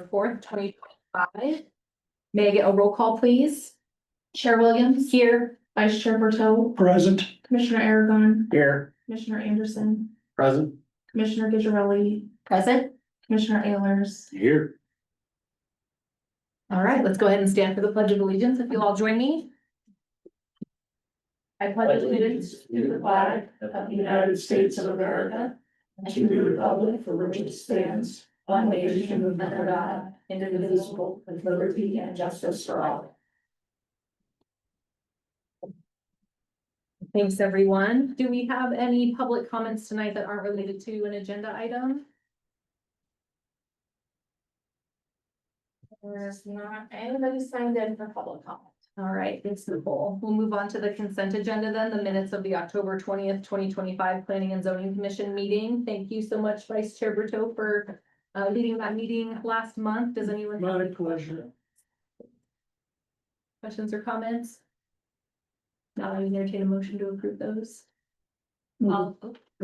4th, 2025. May I get a roll call, please? Chair Williams? Here. Vice Chair Berto? Present. Commissioner Aragon? Here. Commissioner Anderson? Present. Commissioner Gizarelli? Present. Commissioner Ayers? Here. All right, let's go ahead and stand for the Pledge of Allegiance. If you'll all join me. I pledge allegiance to the flag of the United States of America and to the republic for which it stands, one nation under God, indivisible, with liberty and justice for all. Thanks, everyone. Do we have any public comments tonight that aren't related to an agenda item? There's not anybody signed in for public comment. All right, it's Nicole. We'll move on to the consent agenda then, the minutes of the October 20th, 2025 Planning and Zoning Commission meeting. Thank you so much, Vice Chair Berto, for leading that meeting last month. Does anyone have My any pleasure. questions or comments? Now I entertain a motion to approve those. Go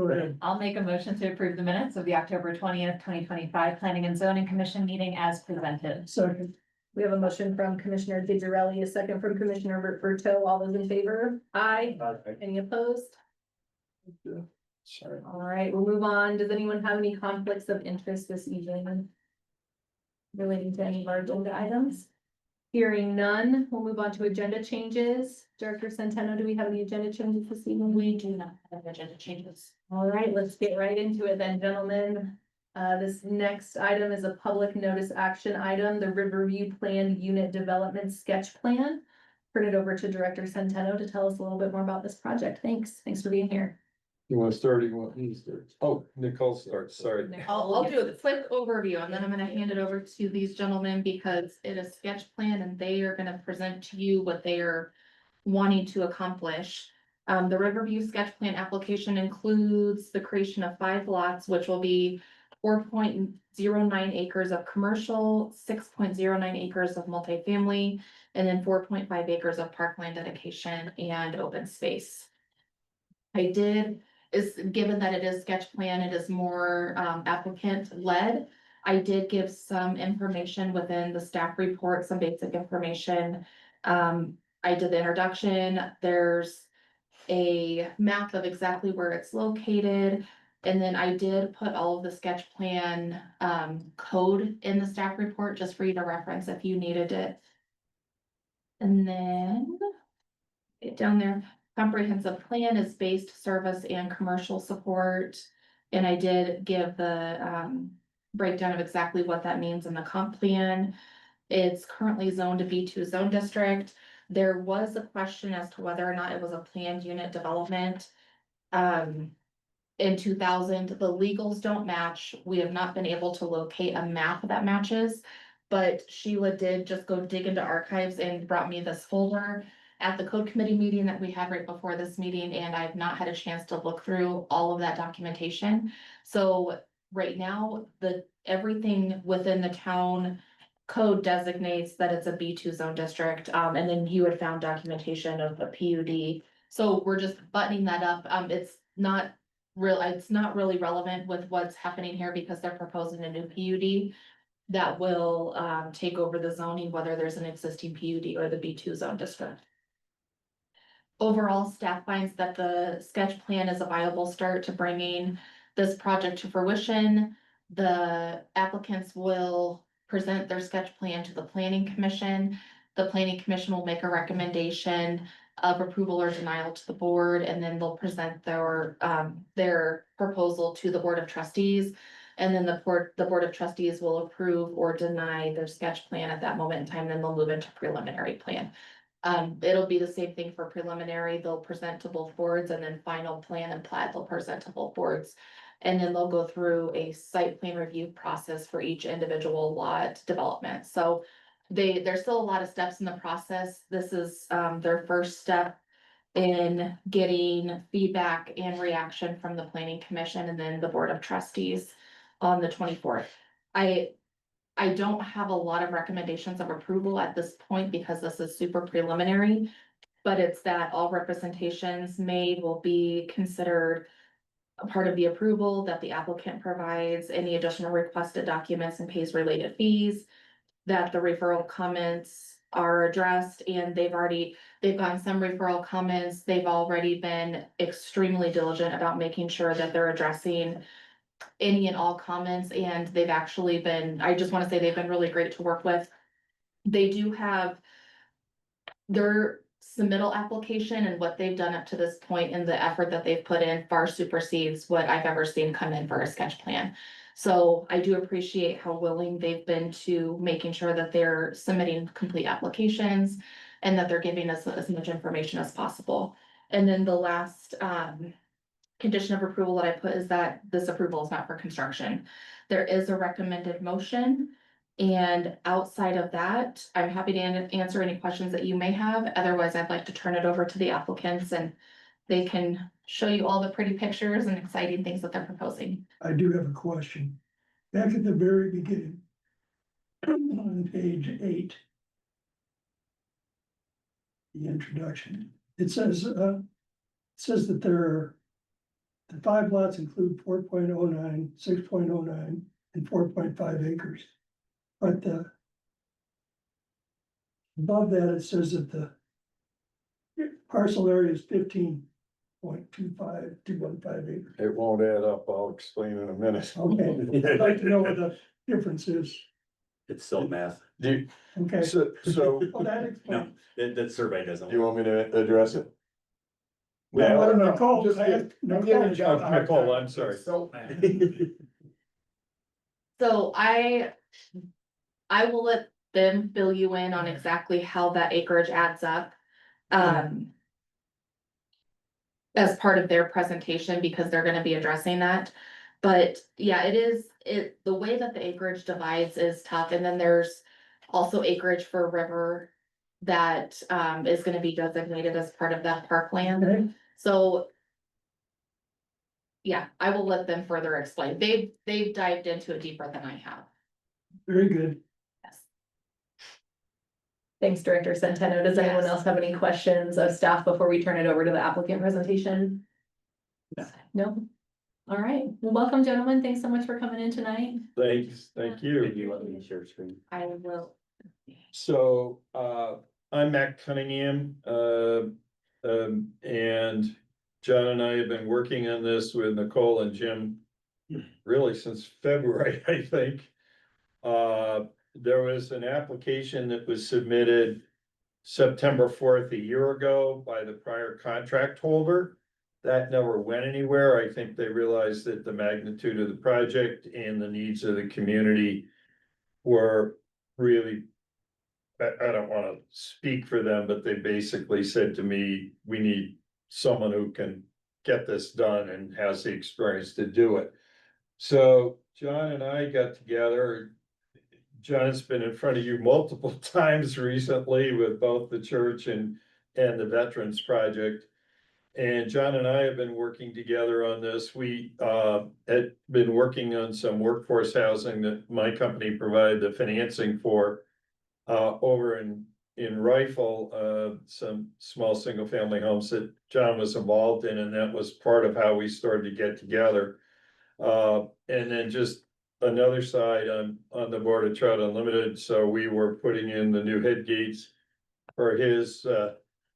ahead. I'll make a motion to approve the minutes of the October 20th, 2025 Planning and Zoning Commission meeting as presented. Second. We have a motion from Commissioner Gizarelli, a second from Commissioner Berto. All those in favor? Aye. Any opposed? Sorry. All right, we'll move on. Does anyone have any conflicts of interest this evening relating to any of our agenda items? Hearing none, we'll move on to agenda changes. Director Centeno, do we have any agenda changes this evening? We do not have agenda changes. All right, let's get right into it then, gentlemen. This next item is a public notice action item, the Riverview Planned Unit Development Sketch Plan. Turn it over to Director Centeno to tell us a little bit more about this project. Thanks. Thanks for being here. You wanna start or you want me to start? Oh, Nicole starts, sorry. I'll do a quick overview and then I'm gonna hand it over to these gentlemen because it is sketch plan and they are gonna present to you what they are wanting to accomplish. The Riverview sketch plan application includes the creation of 5 lots, which will be 4.09 acres of commercial, 6.09 acres of multifamily, and then 4.5 acres of parkland dedication and open space. Given that it is sketch plan, it is more applicant led. I did give some information within the staff report, some basic information. I did the introduction. There's a map of exactly where it's located. And then I did put all of the sketch plan code in the staff report just for you to reference if you needed it. And then get down there. Comprehensive plan is based service and commercial support. And I did give the breakdown of exactly what that means in the comp plan. It's currently zoned to B2 zone district. There was a question as to whether or not it was a planned unit development. In 2000, the legals don't match. We have not been able to locate a map that matches. But Sheila did just go dig into archives and brought me this folder at the code committee meeting that we had right before this meeting, and I've not had a chance to look through all of that documentation. So right now, everything within the town code designates that it's a B2 zone district, and then you had found documentation of a PUD. So we're just buttoning that up. It's not really relevant with what's happening here because they're proposing a new PUD that will take over the zoning, whether there's an existing PUD or the B2 zone district. Overall, staff finds that the sketch plan is a viable start to bringing this project to fruition. The applicants will present their sketch plan to the planning commission. The planning commission will make a recommendation of approval or denial to the board, and then they'll present their proposal to the board of trustees. And then the board of trustees will approve or deny their sketch plan at that moment in time, then they'll move into preliminary plan. It'll be the same thing for preliminary. They'll present to both boards, and then final plan and plat, they'll present to both boards. And then they'll go through a site plan review process for each individual lot development. So there's still a lot of steps in the process. This is their first step in getting feedback and reaction from the planning commission and then the board of trustees on the 24th. I don't have a lot of recommendations of approval at this point because this is super preliminary, but it's that all representations made will be considered a part of the approval that the applicant provides any additional requested documents and pays related fees. That the referral comments are addressed and they've gotten some referral comments. They've already been extremely diligent about making sure that they're addressing any and all comments, and they've actually been, I just wanna say they've been really great to work with. They do have their submittal application, and what they've done up to this point and the effort that they've put in far supersedes what I've ever seen come in for a sketch plan. So I do appreciate how willing they've been to making sure that they're submitting complete applications and that they're giving us as much information as possible. And then the last condition of approval that I put is that this approval is not for construction. There is a recommended motion. And outside of that, I'm happy to answer any questions that you may have. Otherwise, I'd like to turn it over to the applicants and they can show you all the pretty pictures and exciting things that they're proposing. I do have a question. Back at the very beginning. On page 8. The introduction, it says that the 5 lots include 4.09, 6.09, and 4.5 acres. But above that, it says that the parcel area is 15.25215 acres. It won't add up, I'll explain in a minute. Okay, I'd like to know what the difference is. It's still math. Do Okay, so, well, that No, explains. that survey doesn't. you want me to address it? Well, I don't know. Nicole, Just ask Nicole. Nicole, I'm sorry. So I will let them fill you in on exactly how that acreage adds up. As part of their presentation, because they're gonna be addressing that. But yeah, the way that the acreage divides is tough, and then there's also acreage for river. That is gonna be designated as part of that parkland, Okay. so. Yeah, I will let them further explain. They've dived into it deeper than I have. Very good. Yes. Thanks, Director Centeno. Does anyone Yes. else have any questions of staff before we turn it over to the applicant presentation? No? All right. Well, welcome, gentlemen. Thanks so much for coming in tonight. Thanks, thank you. Can you let me share screen? I will. So, I'm Matt Cunningham, and John and I have been working on this with Nicole and Jim really since February, I think. There was an application that was submitted September 4th a year ago by the prior contract holder. That never went anywhere. I think they realized that the magnitude of the project and the needs of the community were really, I don't wanna speak for them, but they basically said to me, we need someone who can get this done and has the experience to do it. So John and I got together. John's been in front of you multiple times recently with both the church and the Veterans Project. And John and I have been working together on this. We had been working on some workforce housing that my company provided the financing for. Over in Rifle, some small single family homes that John was involved in, and that was part of how we started to get together. And then just another side, I'm on the board of Trout Unlimited, so we were putting in the new head gates for his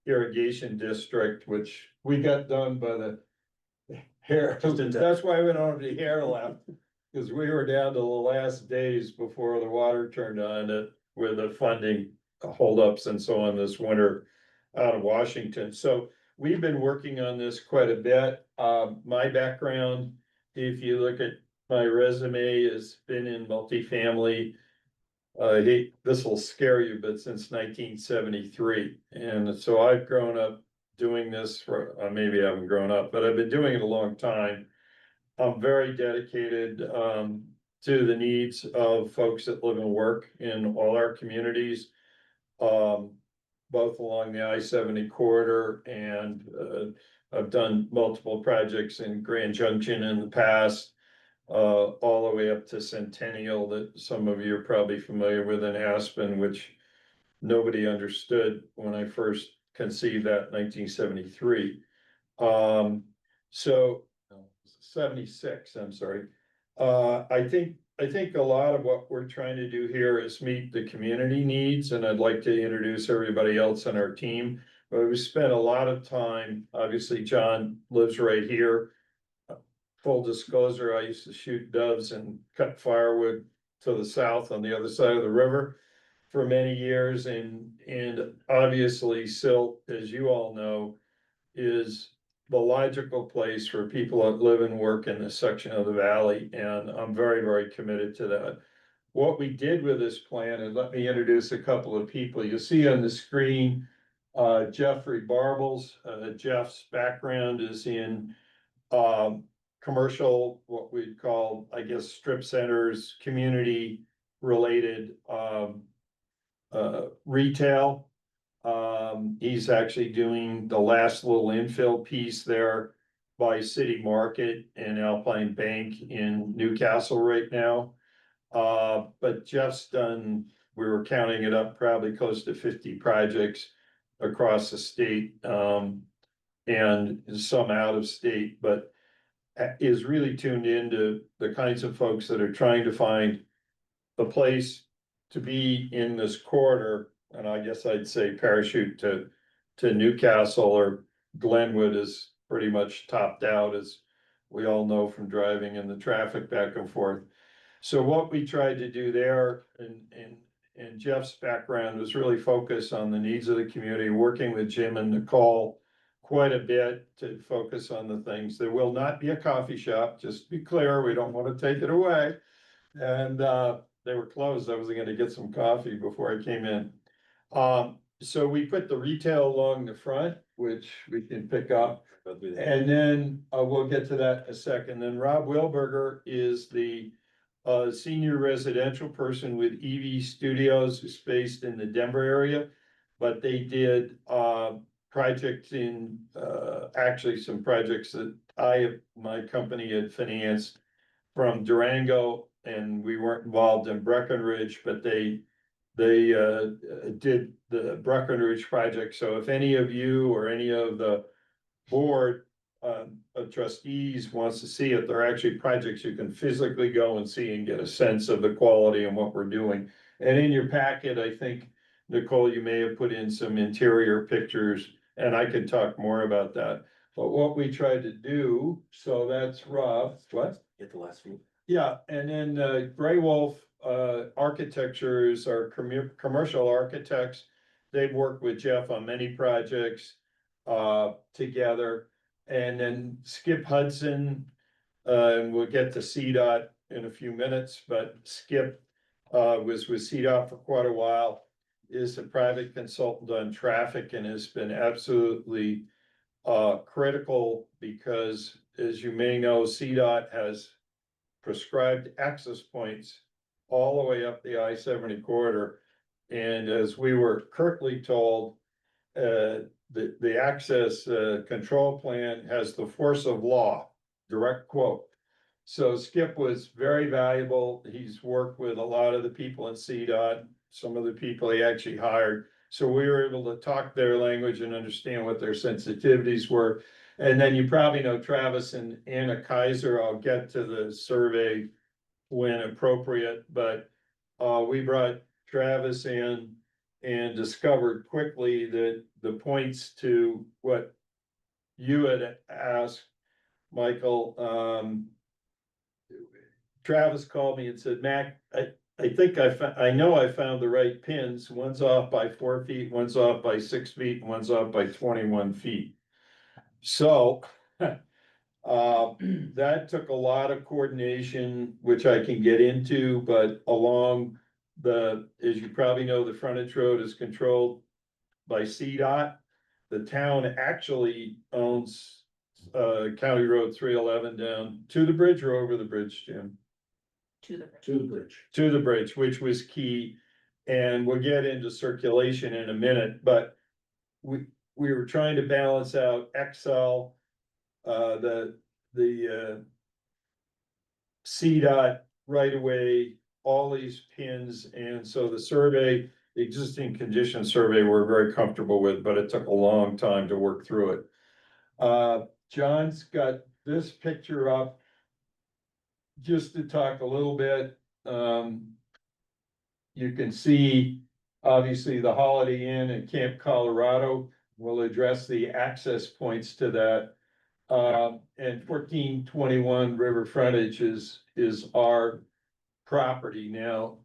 irrigation district, which we got done by the hair. That's why we don't have the hair left, because we were down to the last days before the water turned on with the funding holdups and so on this winter out of Washington. So we've been working on this quite a bit. My background, if you look at my resume, has been in multifamily. This will scare you, but since 1973. And so I've grown up doing this for, maybe I haven't grown up, but I've been doing it a long time. I'm very dedicated to the needs of folks that live and work in all our communities. Both along the I-70 corridor, and I've done multiple projects in Grand Junction in the past. All the way up to Centennial, that some of you are probably familiar with, in Aspen, which nobody understood when I first conceived that in 1973. So 76, I'm sorry. I think a lot of what we're trying to do here is meet the community needs, and I'd like to introduce everybody else on our team. But we spent a lot of time, obviously, John lives right here. Full disclosure, I used to shoot doves and cut firewood to the south on the other side of the river for many years, and obviously Silt, as you all know, is the logical place for people that live and work in this section of the valley, and I'm very, very committed to that. What we did with this plan, and let me introduce a couple of people. You see on the screen, Jeffrey Barbles. Jeff's background is in commercial, what we'd call, I guess, strip centers, community related retail. He's actually doing the last little infill piece there by City Market and Alpine Bank in Newcastle right now. But Jeff's done, we were counting it up, probably close to 50 projects across the state, and some out of state, but is really tuned into the kinds of folks that are trying to find a place to be in this corridor. And I guess I'd say parachute to Newcastle, or Glenwood is pretty much topped out, as we all know from driving in the traffic back and forth. So what we tried to do there, and Jeff's background was really focus on the needs of the community, working with Jim and Nicole quite a bit to focus on the things. There will not be a coffee shop, just to be clear, we don't want to take it away. And they were closed, I was gonna get some coffee before I came in. So we put the retail along the front, which we can pick up. And then we'll get to that in a second. Then Rob Wilberger is the senior residential person with EV Studios, who's based in the Denver area. But they did projects in actually some projects that my company had financed from Durango, and we weren't involved in Breckenridge, but they did the Breckenridge project. So if any of you or any of the board of trustees wants to see it, they're actually projects you can physically go and see and get a sense of the quality and what we're doing. And in your packet, I think, Nicole, you may have put in some interior pictures, and I could talk more about that. But what we tried to do, so that's Rob, what? Get the last few. Yeah, and then Gray Wolf Architectures are commercial architects. They've worked with Jeff on many projects together. And then Skip Hudson, and we'll get to CDOT in a few minutes, but Skip was with CDOT for quite a while, is a private consultant on traffic, and has been absolutely critical because, as you may know, CDOT has prescribed access points all the way up the I-70 corridor. And as we were curtly told, the access control plan has the force of law, direct quote. So Skip was very valuable. He's worked with a lot of the people at CDOT, some of the people he actually hired. So we were able to talk their language and understand what their sensitivities were. And then you probably know Travis and Anna Kaiser. I'll get to the survey when appropriate, but we brought Travis in and discovered quickly that the points to what you had asked, Michael, Travis called me and said, Mac, I think I know I found the right pins. One's off by 4 feet, one's off by 6 feet, and one's off by 21 feet. So that took a lot of coordination, which I can get into, but along as you probably know, the frontage road is controlled by CDOT. The town actually owns County Road 311 down to the bridge or over the bridge, Jim? To the bridge. To the bridge. To the bridge, which was key. And we'll get into circulation in a minute, but we were trying to balance out Excel, the CDOT right away, all these pins. And so the survey, the existing condition survey, we're very comfortable with, but it took a long time to work through it. John's got this picture up just to talk a little bit. You can see, obviously, the Holiday Inn at Camp Colorado will address the access points to that. And 1421 River Frontage is our property now.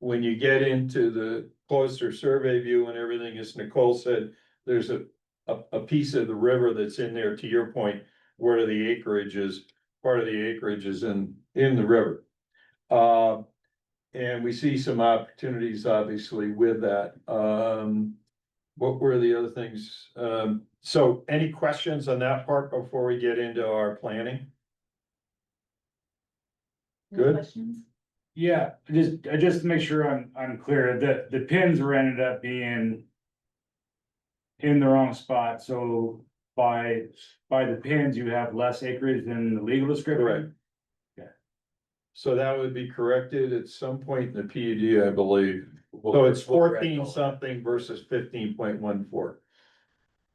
When you get into the closer survey view and everything, as Nicole said, there's a piece of the river that's in there, to your point, where the acreage is, part of the acreage is in the river. And we see some opportunities, obviously, with that. What were the other things? So any questions on that part before we get into our planning? Any Good. questions? Yeah, just to make sure I'm clear, the pins were ended up being in the wrong spot, so by the pins, you have less acreage than the legal description? Correct. So that would be corrected at some point in the PUD, I believe. So it's 14 something versus 15.14.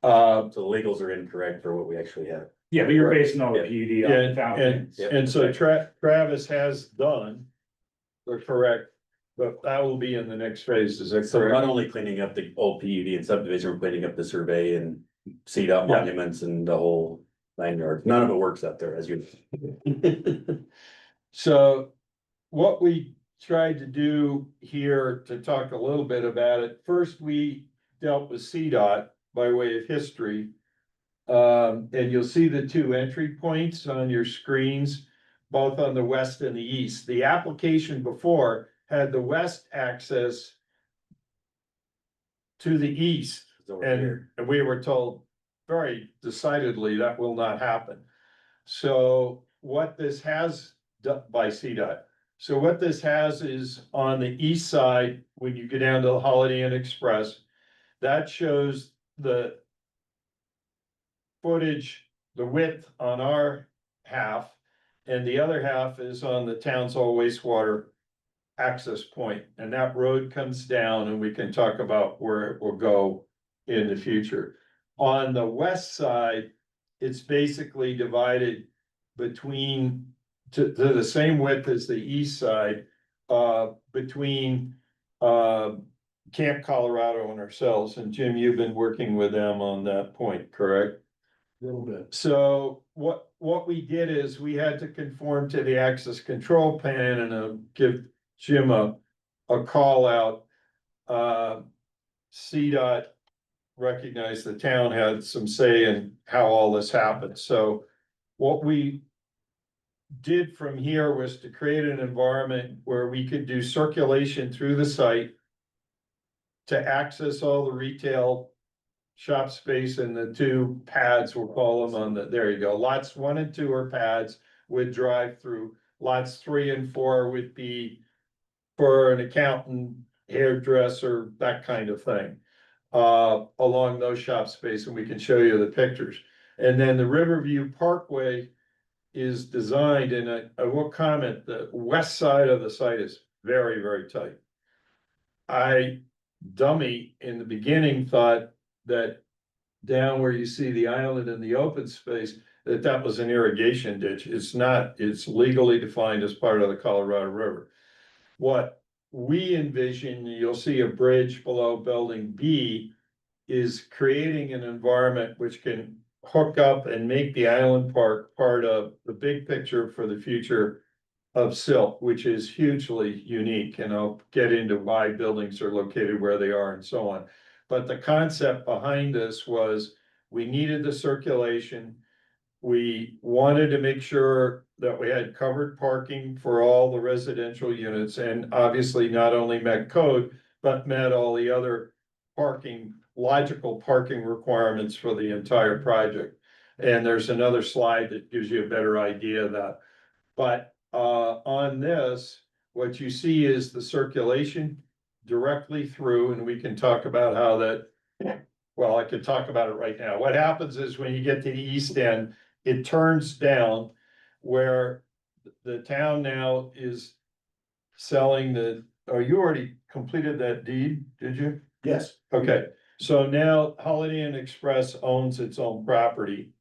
So the legals are incorrect for what we actually have. Yeah, but you're Right. basing all the PUD on the fountain. And so Travis has done the correct, but that will be in the next phase, is that So we're not correct? only cleaning up the old PUD and subdivision, we're cleaning up the survey and CDOT Yeah. monuments and the whole 9 yards. None of it works out there, as you. So what we tried to do here to talk a little bit about it, first we dealt with CDOT by way of history. And you'll see the two entry points on your screens, both on the west and the east. The application before had the west access to the east. It's over here. And we were told very decidedly that will not happen. So what this has done by CDOT. So what this has is on the east side, when you go down to the Holiday Inn Express, that shows the footage, the width on our half, and the other half is on the Townsville wastewater access point, and that road comes down, and we can talk about where it will go in the future. On the west side, it's basically divided between, to the same width as the east side, between, Camp Colorado and ourselves, and Jim, you've been working with them on that point, correct? Little bit. So what we did is we had to conform to the access control plan and give Jim a call out. CDOT recognized the town had some say in how all this happened. So what we did from here was to create an environment where we could do circulation through the site to access all the retail shop space and the two pads, we'll call them on the, there you go, lots 1 and 2 are pads with drive-through. Lots 3 and 4 would be for an accountant, hairdresser, that kind of thing. Along those shop space, and we can show you the pictures. And then the Riverview Parkway is designed, and I will comment, the west side of the site is very, very tight. Dummy in the beginning thought that down where you see the island and the open space, that was an irrigation ditch. It's not, it's legally defined as part of the Colorado River. What we envision, you'll see a bridge below building B, is creating an environment which can hook up and make the island park part of the big picture for the future of Silk, which is hugely unique, and I'll get into why buildings are located where they are and so on. But the concept behind this was we needed the circulation. We wanted to make sure that we had covered parking for all the residential units, and obviously not only met code, but met all the other parking, logical parking requirements for the entire project. And there's another slide that gives you a better idea of that. But on this, what you see is the circulation directly through, and we can talk about how that, well, I could talk about it right now. What happens is when you get to the east end, it turns down where the town now is selling you already completed that deed, did you? Yes. Okay, so now Holiday Inn Express owns its own property.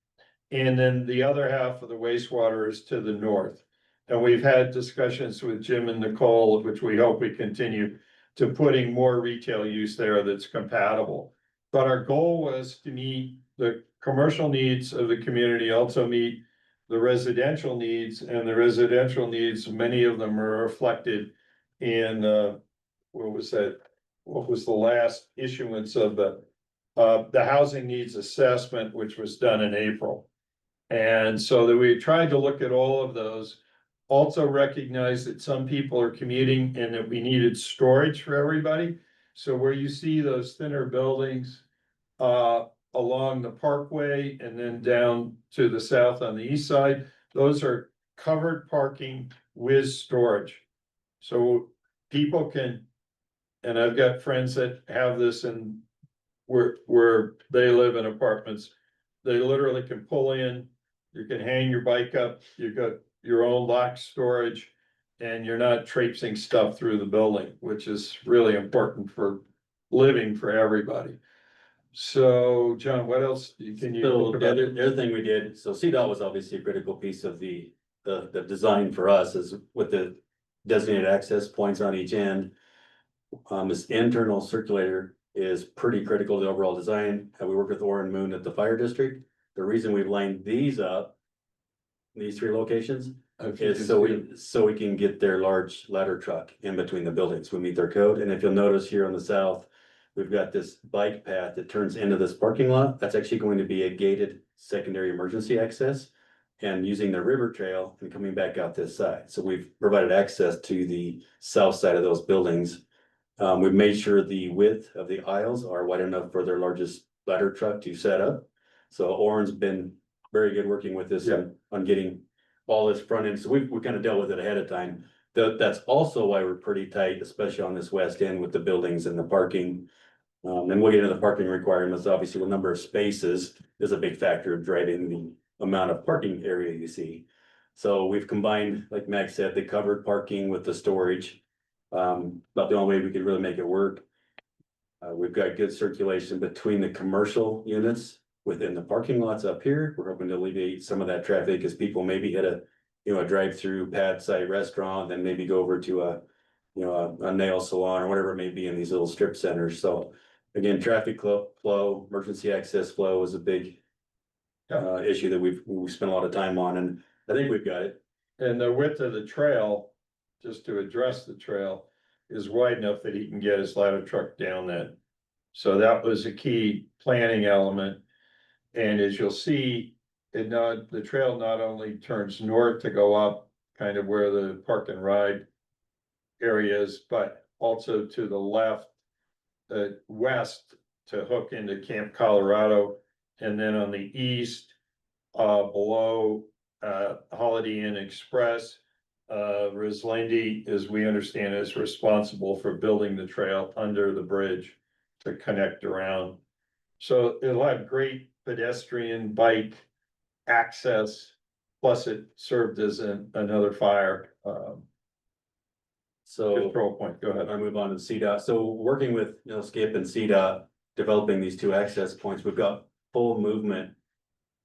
And then the other half of the wastewater is to the north. And we've had discussions with Jim and Nicole, which we hope we continue to putting more retail use there that's compatible. But our goal was to meet the commercial needs of the community, also meet the residential needs, and the residential needs, many of them are reflected in, what was that? What was the last issuance of the housing needs assessment, which was done in April. And so that we tried to look at all of those. Also recognize that some people are commuting and that we needed storage for everybody. So where you see those thinner buildings, along the parkway and then down to the south on the east side, those are covered parking with storage. So people can, and I've got friends that have this in where they live in apartments. They literally can pull in, you can hang your bike up, you've got your own locked storage. And you're not traipsing stuff through the building, which is really important for living for everybody. So, John, what else can you? So think the about? other thing we did, so CDOT was obviously a critical piece of the design for us is with the designated access points on each end. This internal circulator is pretty critical to the overall design. And we work with Orrin Moon at the fire district. The reason we've lined these up, these three locations, is so we can get their large ladder truck in between the buildings. We meet their code. And if you'll notice here on the south, we've got this bike path that turns into this parking lot. That's actually going to be a gated secondary emergency access. And using the river trail and coming back out this side. So we've provided access to the south side of those buildings. We've made sure the width of the aisles are wide enough for their largest ladder truck to set up. So Orrin's been very good working with us on getting all this front end. So we kind of dealt with it ahead of time. That's also why we're pretty tight, especially on this west end with the buildings and the parking. And we'll get into the parking requirements. Obviously, the number of spaces is a big factor of driving the amount of parking area you see. So we've combined, like Max said, the covered parking with the storage. About the only way we could really make it work. We've got good circulation between the commercial units within the parking lots up here. We're hoping to alleviate some of that traffic as people maybe hit a drive-through pad site restaurant, then maybe go over to a nail salon or whatever it may be in these little strip centers. So again, traffic flow, emergency access flow is a big issue that we've spent a lot of time on, and I think we've got it. And the width of the trail, just to address the trail, is wide enough that he can get his ladder truck down that. So that was a key planning element. And as you'll see, the trail not only turns north to go up kind of where the park and ride area is, but also to the left, west to hook into Camp Colorado. And then on the east, below Holiday Inn Express, Rislindi, as we understand, is responsible for building the trail under the bridge to connect around. So it'll have great pedestrian bike access, plus it served as another fire So control point. Go ahead. I move on to CDOT. So working with, Skip and CDOT, developing these two access points, we've got full movement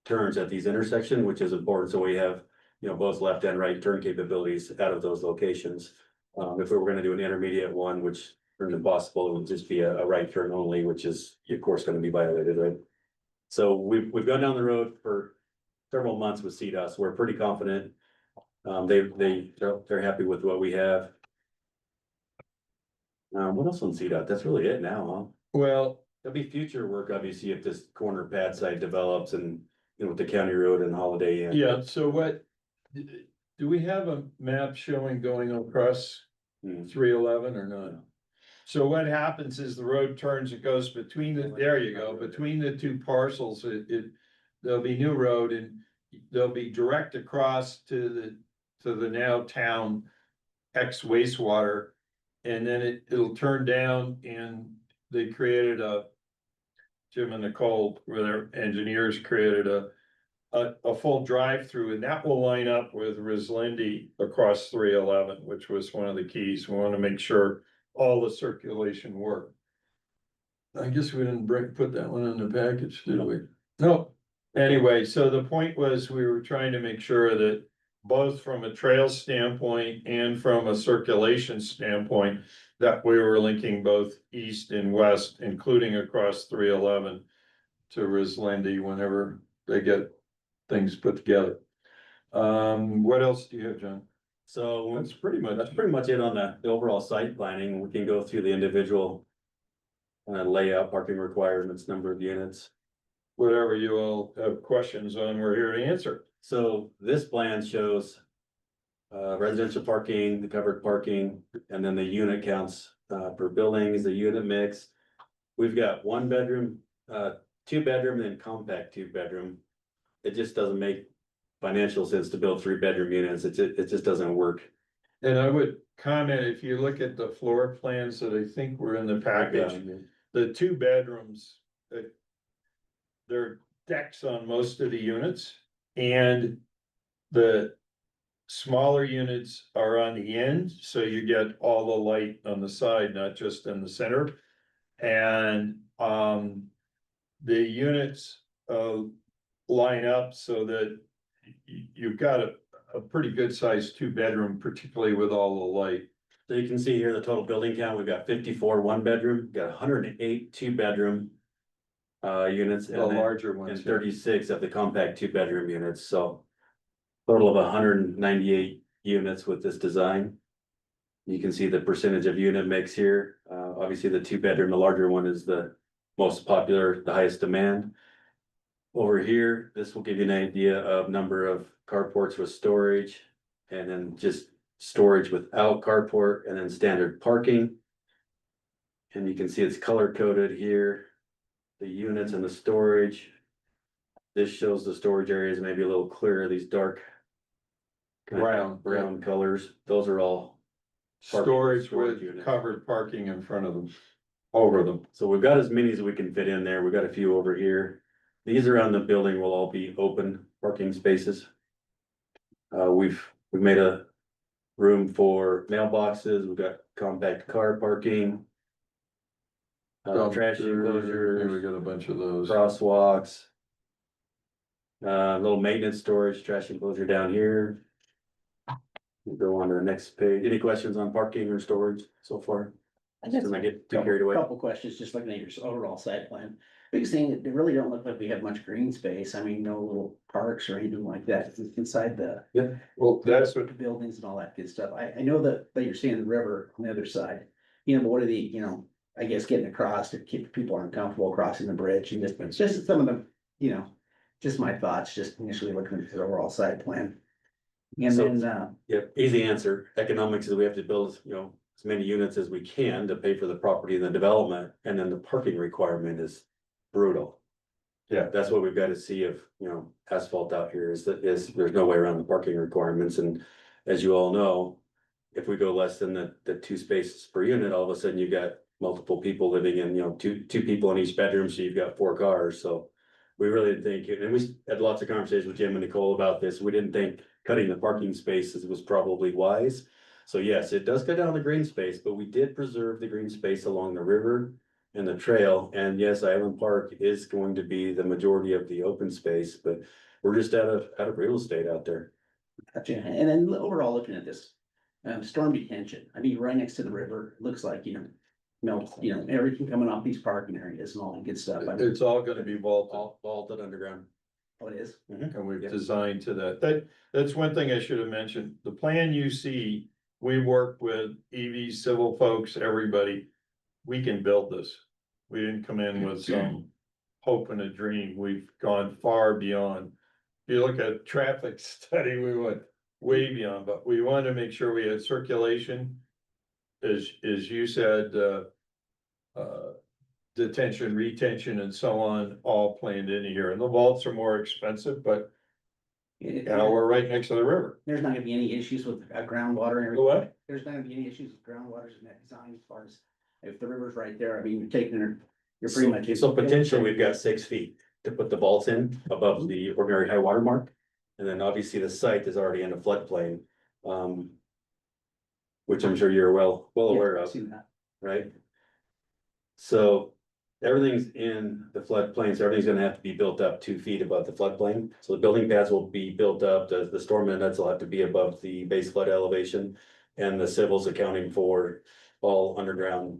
turns at these intersections, which is important. So we have, both left and right turn capabilities out of those locations. If we were gonna do an intermediate one, which turned impossible, it would just be a right turn only, which is of course gonna be violated, right? So we've gone down the road for several months with CDOT, so we're pretty confident. They're happy with what we have. What else on CDOT? That's really it now, huh? Well, There'll be future work, obviously, if this corner pad site develops and, with the county road and Holiday Inn. yeah, so do we have a map showing going across 311 or not? So what happens is the road turns, it goes between there you go, between the two parcels, there'll be new road and there'll be direct across to the now town ex wastewater. And then it'll turn down and they created Jim and Nicole, where their engineers created a full drive-through, and that will line up with Rislindi across 311, which was one of the keys. We want to make sure all the circulation worked. I guess we didn't put that one in the package, did we? No, Anyway, so the point was, we were trying to make sure that both from a trail standpoint and from a circulation standpoint, that we were linking both east and west, including across 311 to Rislindy whenever they get things put together. What else do you have, John? So That's pretty that's much, pretty much it on the overall site planning. We can go through the individual layout, parking requirements, number of units. whatever you all have questions on, we're here to answer. So this plan shows residential parking, the covered parking, and then the unit counts per buildings, the unit mix. We've got 1 bedroom, 2 bedroom, and compact 2 bedroom. It just doesn't make financial sense to build 3 bedroom units. It just doesn't work. And I would comment, if you look at the floor plans that I think were in the package, the 2 bedrooms. There are decks on most of the units, and the smaller units are on the end, so you get all the light on the side, not just in the center. And the units line up so that you've got a pretty good sized 2 bedroom, particularly with all the light. So you can see here the total building count, we've got 54 1 bedroom, got 108 2 bedroom units, The larger ones. and 36 of the compact 2 bedroom units, so total of 198 units with this design. You can see the percentage of unit mix here. Obviously the 2 bedroom, the larger one, is the most popular, the highest demand. Over here, this will give you an idea of number of carports with storage, and then just storage without carport, and then standard parking. And you can see it's color coded here, the units and the storage. This shows the storage areas maybe a little clearer, these dark kind of brown colors, those are all Storage storage with units. covered parking in front of them, over them. So we've got as many as we can fit in there. We've got a few over here. These around the building will all be open parking spaces. We've made a room for mailboxes. We've got compact car parking. Trash Here we enclosures, got a bunch of those. crosswalks. Little maintenance storage, trash enclosure down here. We'll go on to the next page. Any questions on parking or storage so far? I guess Didn't I get too carried away? Couple questions, just looking at your overall site plan. Biggest thing, it really don't look like we have much green space. I mean, no little parks or anything like that inside the. Well, that's what, the buildings and all that good stuff. I know that you're seeing the river on the other side. You know, but what are the, you know, I guess getting across to keep people uncomfortable crossing the bridge and just some of the, you know, just my thoughts, just initially looking at the overall site plan. And So- then, Yep, easy answer. Economics is we have to build, as many units as we can to pay for the property and the development, and then the parking requirement is brutal. Yeah. That's what we've got to see if, asphalt out here is there's no way around the parking requirements, and as you all know, if we go less than the 2 spaces per unit, all of a sudden you got multiple people living in, two people in each bedroom, so you've got 4 cars, so we really didn't think, and we had lots of conversations with Jim and Nicole about this, we didn't think cutting the parking spaces was probably wise. So yes, it does cut down the green space, but we did preserve the green space along the river and the trail. And yes, Island Park is going to be the majority of the open space, but we're just out of real estate out there. gotcha. And then overall looking at this, storm detention, I mean, right next to the river, looks like, everything coming off these parking areas and all that good stuff. it's all gonna be vaulted, All vaulted underground. Oh, it is. and we've Yep. designed to that. That's one thing I should have mentioned. The plan you see, we work with EV, civil folks, everybody. We can build this. We didn't come in with some hope and a dream. We've gone far beyond. If you look at traffic study, we went way beyond, but we wanted to make sure we had circulation. As you said, detention, retention, and so on, all planned in here, and the vaults are more expensive, but we're right next to the river. There's not gonna be any issues with groundwater and everything. What? There's not gonna be any issues with groundwaters in that design as far as if the river's right there, I mean, you're taking it, you're pretty much. So potentially, we've got 6 feet to put the vaults in above the ordinary high water mark. And then obviously the site is already in a floodplain. Which I'm sure you're well Yeah, aware I've of, seen that. right? So everything's in the floodplain, so everything's gonna have to be built up 2 feet above the floodplain. So the building pads will be built up, the storm inlets will have to be above the base flood elevation. And the civil's accounting for all underground,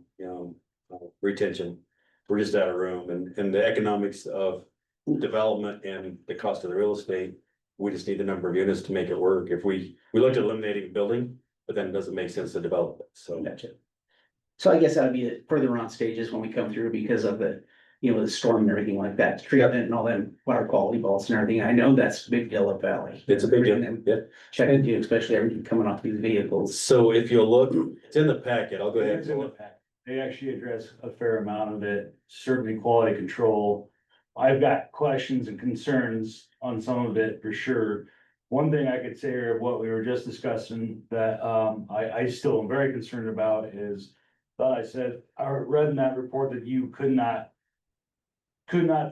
retention. We're just out of room and the economics of development and the cost of the real estate. We just need the number of units to make it work. If we looked at eliminating a building, but then it doesn't make sense to develop it, so. Gotcha. So I guess that'd be it further on stages when we come through because of the, the storm and everything like that, treatment and all them water quality vaults and everything. I know that's a big deal at Valley. It's a big deal, yeah. Checking too, especially everything coming off these vehicles. So if you'll look, it's in the packet, I'll go ahead. It's in the pack. They actually address a fair amount of it, certainly quality control. I've got questions and concerns on some of it for sure. One thing I could say, or what we were just discussing, that I still am very concerned about is, thought I said, I read in that report that you could not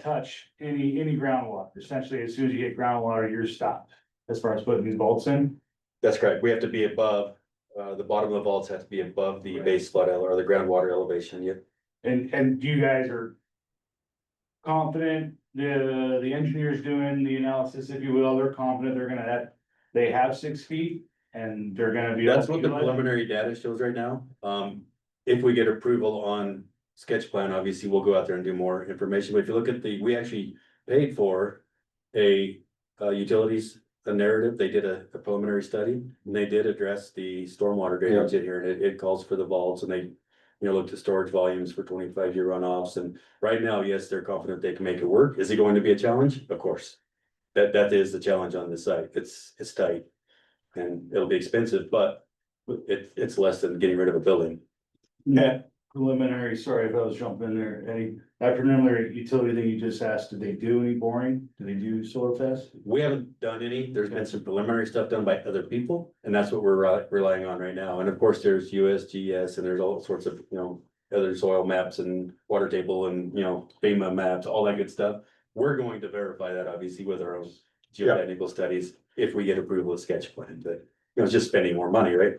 touch any groundwater. Essentially, as soon as you get groundwater, you're stopped as far as putting these bolts in. That's correct, we have to be above, the bottom of the vaults has to be above the base flood or the groundwater elevation, yep. And you guys are confident, the engineers doing the analysis, if you will, they're confident they're gonna they have 6 feet and they're gonna be. That's what the able to utilize it? preliminary data shows right now. If we get approval on sketch plan, obviously we'll go out there and do more information, but if you look at we actually paid for a utilities, a narrative, they did a preliminary study, and they did address the stormwater drainage in here, and it calls for the vaults, and they. Looked at storage volumes for 25-year runoffs, and right now, yes, they're confident they can make it work. Is it going to be a challenge? Of course. That is the challenge on this site. It's tight. And it'll be expensive, but it's less than getting rid of a building. Yeah, preliminary, sorry if I was jumping in there, that preliminary utility thing you just asked, did they do any boring? Do they do soil tests? We haven't done any. There's been some preliminary stuff done by other people, and that's what we're relying on right now. And of course, there's USGS and there's all sorts of, other soil maps and water table and, FEMA maps, all that good stuff. We're going to verify that obviously with our own geotechnical studies if we get approval of sketch plan, but it's just spending more money, right?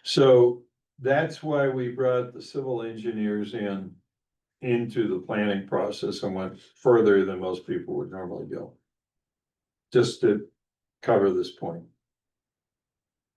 So that's why we brought the civil engineers into the planning process and went further than most people would normally go. Just to cover this point.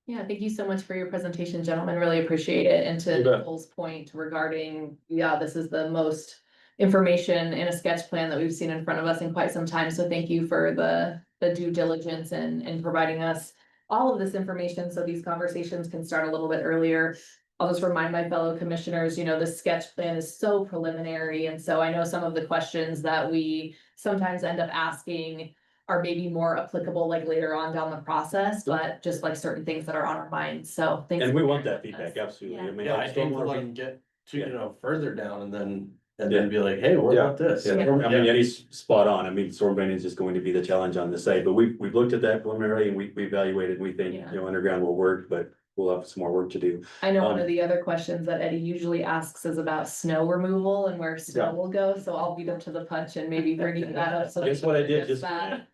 Yeah, thank you so much for your presentation, gentlemen. Really appreciate it. And to You bet. Nicole's point regarding, this is the most information in a sketch plan that we've seen in front of us in quite some time. So thank you for the due diligence and providing us all of this information so these conversations can start a little bit earlier. I'll just remind my fellow commissioners, the sketch plan is so preliminary. And so I know some of the questions that we sometimes end up asking are maybe more applicable like later on down the process, but just like certain things that are on our minds. So thanks. And we for want bearing that with feedback, us. absolutely. Yeah. I mean, Yeah, I think stormwater- we'll let them get to, Yeah. further down and Yeah. then be like, hey, what about this? Yeah, I mean, Eddie's spot on. I mean, storm drainage is going to be the challenge on the site, but we've looked at that preliminarily and we evaluated, we think, Yeah. underground will work, but we'll have some more work to do. I know one Um, of the other questions that Eddie usually asks is about snow removal and where snow Yeah. will go, so I'll beat up to the punch and maybe bringing that up. So Guess what I did just- that.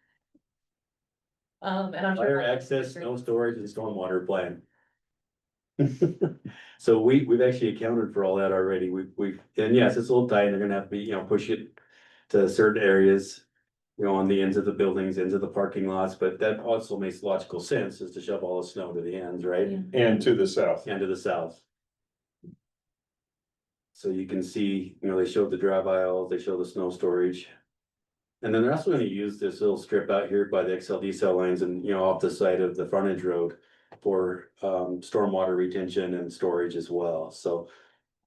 And I'm sure. Fire access, snow storage and stormwater plan. So we've actually accounted for all that already. And yes, it's a little tight. They're gonna have to be, push it to certain areas. On the ends of the buildings, ends of the parking lots, but that also makes logical sense is to shove all the snow to the ends, right? Yeah. And to the south. And to the south. So you can see, they showed the drive aisles, they show the snow storage. And then they're also gonna use this little strip out here by the XLD cell lines and, off the side of the frontage road for, stormwater retention and storage as well, so.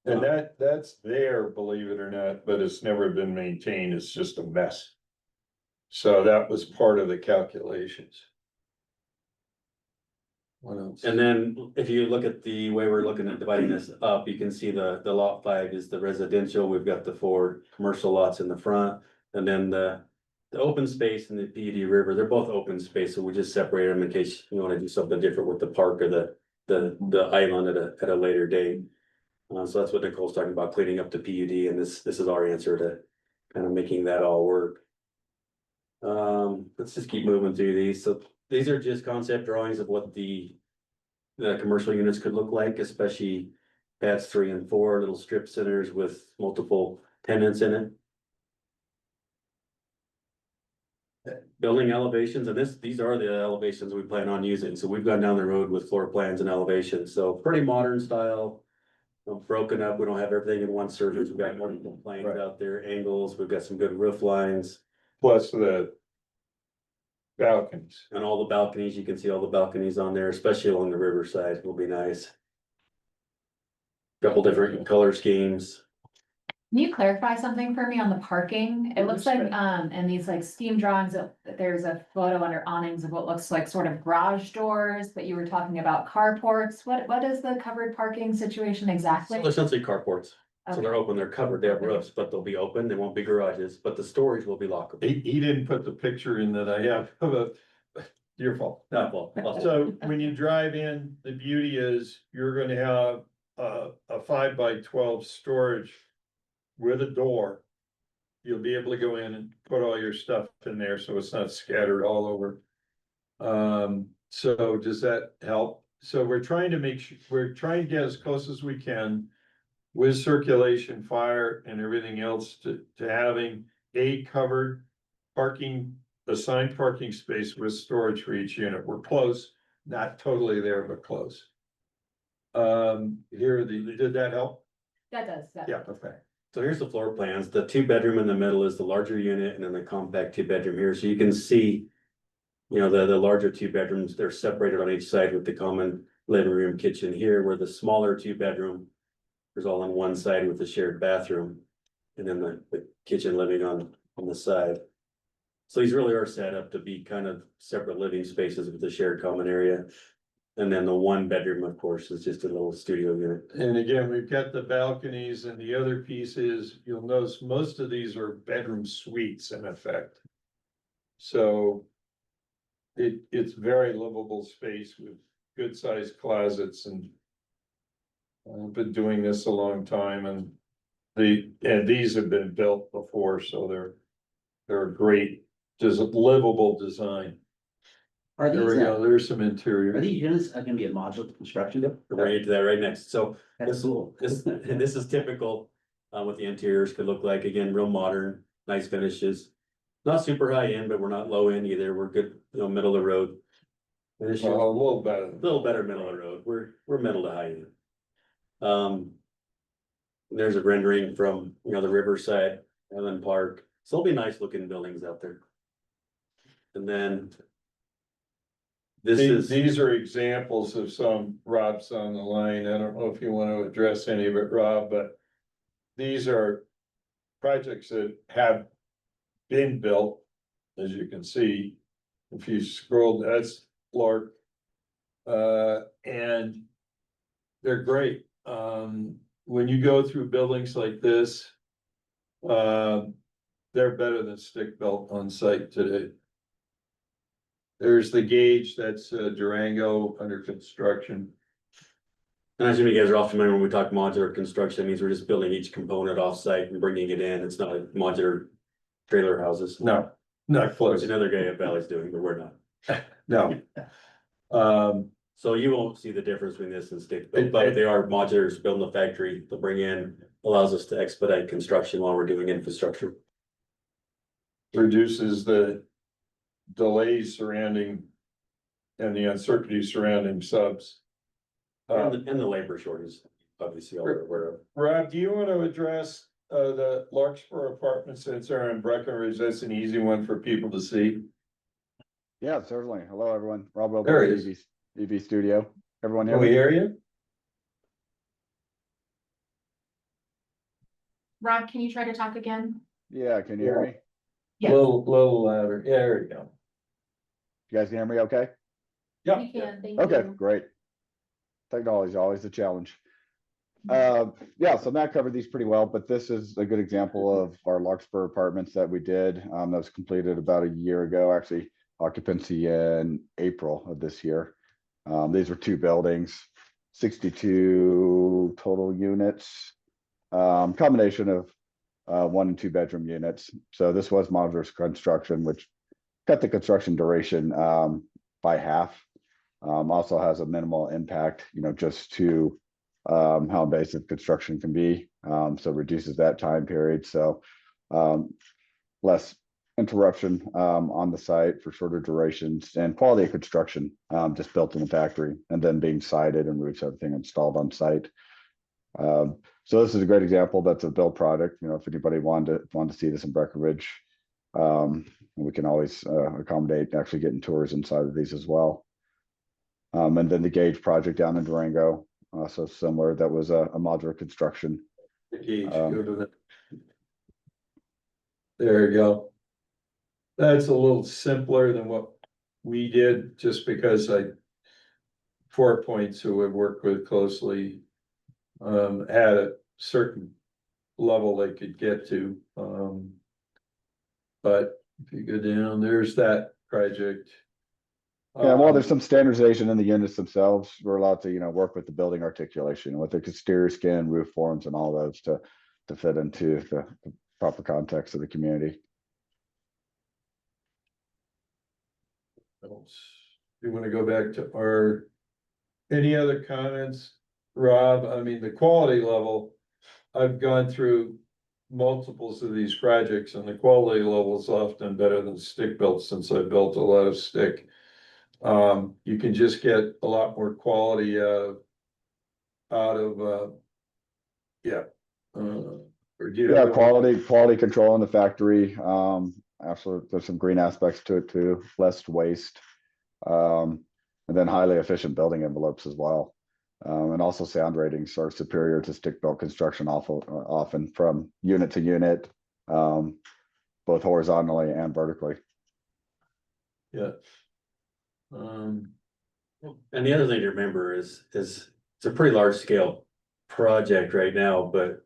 And that's there, believe it or not, but it's never been maintained. It's just a mess. So that was part of the calculations. What else? And then if you look at the way we're looking at dividing this up, you can see the lot 5 is the residential. We've got the 4 commercial lots in the front. And then the open space and the PUD river, they're both open space, so we just separate them in case you wanna do something different with the park or the island at a later date. So that's what Nicole's talking about, cleaning up the PUD, and this is our answer to kind of making that all work. Let's just keep moving through these. So these are just concept drawings of what the commercial units could look like, especially pads 3 and 4, little strip centers with multiple tenants in it. Building elevations, and these are the elevations we plan on using, so we've gone down the road with floor plans and elevations, so pretty modern style. Broken up, we don't have everything in one surface, we've got multiple planes Right. out there, angles, we've got some good roof lines. Plus the balconies. And all the balconies, you can see all the balconies on there, especially along the riverside, will be nice. Couple different color schemes. Can you clarify something for me on the parking? It looks like, in these like steam drawings, there's a photo under awnings of what looks like sort of garage doors, but you were talking about carports. What is the covered parking situation exactly? So they're essentially carports, so Okay. they're open, they're covered, they have roofs, but they'll be open, they won't be garages, but the storage will be lockable. He didn't put the picture in that I have, but your fault. Not well. So when you drive in, the beauty is you're gonna have a 5x12 storage with a door. You'll be able to go in and put all your stuff in there, so it's not scattered all over. So does that help? So we're trying to we're trying to get as close as we can with circulation, fire and everything else to having a covered parking, assigned parking space with storage for each unit. We're close, not totally there, but close. Here, did that help? That does. Yeah, okay. So here's the floor plans, the 2-bedroom in the middle is the larger unit, and then the compact 2-bedroom here, so you can see. You know, the larger 2 bedrooms, they're separated on each side with the common living room, kitchen here, where the smaller 2-bedroom. Is all on one side with the shared bathroom, and then the kitchen living on the side. So these really are set up to be kind of separate living spaces with the shared common area. And then the 1-bedroom, of course, is just a little studio unit. And again, we've got the balconies, and the other piece is, you'll notice most of these are bedroom suites in effect. So. It's very livable space with good sized closets, and. I've been doing this a long time, and these have been built before, so they're a great, just livable design. Are There we these, go, there's some are interior. these units gonna be a modular construction? We're right into that right next, so That's cool. this is typical. What the interiors could look like, again, real modern, nice finishes. Not super high end, but we're not low end either, we're good, middle of the road. Finishes. Well, a little better. A little better middle of the road, we're middle to high end. There's a rendering from, the Riverside, Ellen Park, so there'll be nice looking buildings out there. And then. These are examples of some, Rob's on the line, I don't know if you want to address any of it, Rob, but. These are projects that have been built, as you can see. If you scroll, that's Clark. And they're great. When you go through buildings like this, they're better than stick built on site today. There's the Gauge, that's Durango under construction. And as you guys are all familiar, when we talk modular construction, it means we're just building each component off-site and bringing it in, it's not like modular trailer houses. No, not Which close, another guy at Valley's doing, but we're not. no. So you won't see the difference between this and stick built, but they are modulars, building the factory, to bring in, allows us to expedite construction while we're doing infrastructure. Reduces the delays surrounding and the uncertainty surrounding subs. And the labor shortage, obviously, all we're aware of. Rob, do you want to address the Larkspur Apartments since they're in Breckenridge? That's an easy one for people to see. Yeah, certainly. Hello, everyone. Rob Wilbur, There he is. EV Studio. Everyone hear Can we me? hear you? Rob, can you try to talk again? Yeah, can you hear me? Yes. Little louder. Yeah, there you go. You guys can hear me okay? Yeah. We can, thank Okay, you. great. Technology is always a challenge. Yeah, so Matt covered these pretty well, but this is a good example of our Larkspur Apartments that we did. That was completed about a year ago, actually occupancy in April of this year. These were 2 buildings, 62 total units, combination of 1 and 2 bedroom units. So this was modular construction, which cut the construction duration by half. Also has a minimal impact, just to how invasive construction can be. So reduces that time period. So less interruption on the site for shorter durations and quality of construction just built in the factory and then being sited and roofs, everything installed on site. So this is a great example. That's a build product. You know, if anybody wanted to see this in Breckenridge, we can always accommodate actually getting tours inside of these as well. And then the Gage project down in Durango, so similar. That was a modular construction. Gauge, go to that. There you go. That's a little simpler than what we did, just because 4 Points, who I've worked with closely, had a certain level they could get to. But if you go down, there's that project. Yeah, while there's some standardization in the units themselves, we're allowed to, you know, work with the building articulation, with the exterior skin, roof forms and all those to fit into the proper context of the community. You wanna go back to any other comments, Rob? I mean, the quality level, I've gone through multiples of these projects and the quality level is often better than stick built, since I built a lot of stick. You can just get a lot more quality or Quality control in the factory. Actually, there's some green aspects to it too, less waste. And then highly efficient building envelopes as well. And also sound ratings are superior to stick built construction often from unit to unit, both horizontally and vertically. Yeah. And the other thing to remember is it's a pretty large scale project right now, but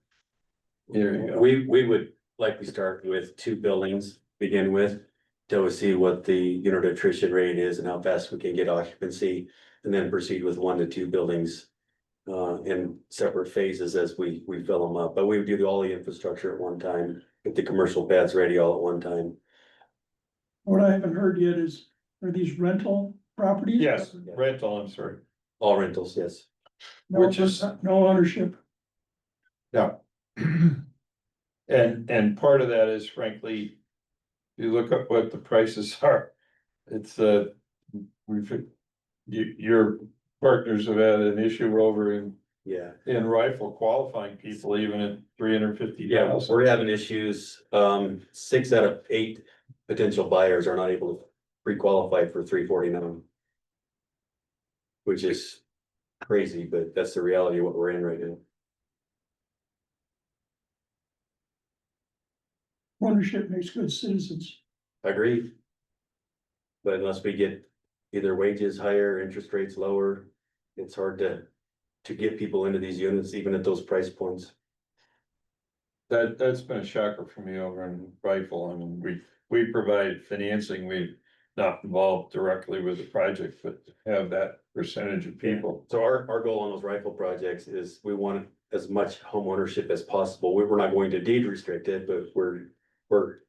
There you go. we would likely start with 2 buildings, begin with, till we see what the unit attrition rate is and how fast we can get occupancy, and then proceed with 1 to 2 buildings in separate phases as we fill them up. But we would do all the infrastructure at one time, get the commercial pads ready all at one time. What I haven't heard yet is, are these rental properties? Yes, rental, I'm sorry. All rentals, yes. No, which is- no ownership. Yeah. And part of that is frankly, you look up what the prices are. It's your partners have had an issue over Yeah. in Rifle qualifying people even at $350,000. Yeah, we're having issues. 6 out of 8 potential buyers are not able to pre-qualify for 349. Which is crazy, but that's the reality of what we're in right now. Ownership makes good citizens. Agreed. But unless we get either wages higher, interest rates lower, it's hard to get people into these units, even at those price points. That's been a shocker for me over in Rifle. I mean, we provide financing, we not involved directly with the project, but have that percentage of people. So our goal on those rifle projects is we want as much home ownership as possible. We're not going to deed restrict it, but we're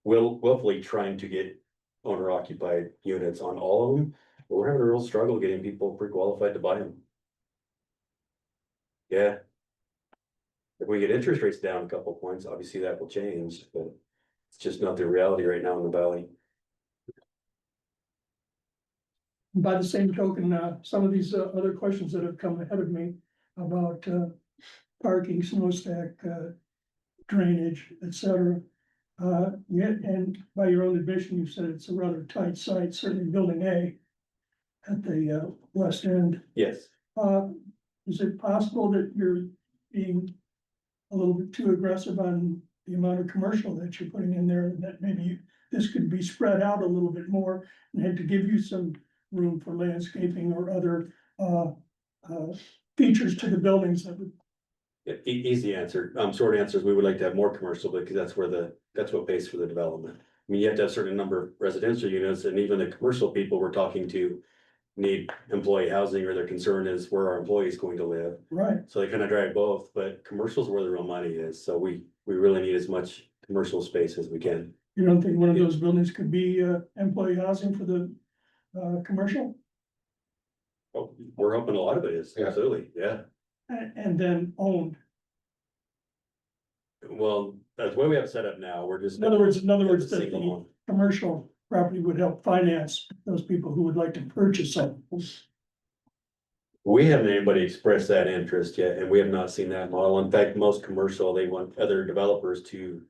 willfully trying to get owner occupied units on all of them. But we're having a real struggle getting people pre-qualified to buy them. Yeah. If we get interest rates down a couple points, obviously that will change, but it's just not the reality right now in the valley. By the same token, some of these other questions that have come ahead of me about parking, smokestack, drainage, et cetera. Yet, and by your own admission, you said it's a rather tight site, certainly building A at the west end. Yes. Is it possible that you're being a little bit too aggressive on the amount of commercial that you're putting in there, and that maybe this could be spread out a little bit more and had to give you some room for landscaping or other features to the buildings that would. Easy answer. Short answer is we would like to have more commercial because that's what pays for the development. I mean, you have to have a certain number of residential units, and even the commercial people we're talking to need employee housing, or their concern is where our employees going to live. Right. So they kind of drag both, but commercial's where the real money is. So we really need as much commercial space as we can. You don't think one of those buildings could be employee housing for the commercial? Oh, we're hoping a lot of it is, Yeah. absolutely, yeah. and then owned. Well, that's the way we have it set up now, we're just. In other words, It's a that single the one. commercial property would help finance those people who would like to purchase something. We haven't anybody expressed that interest yet, and we have not seen that model. In fact, most commercial, they want other developers to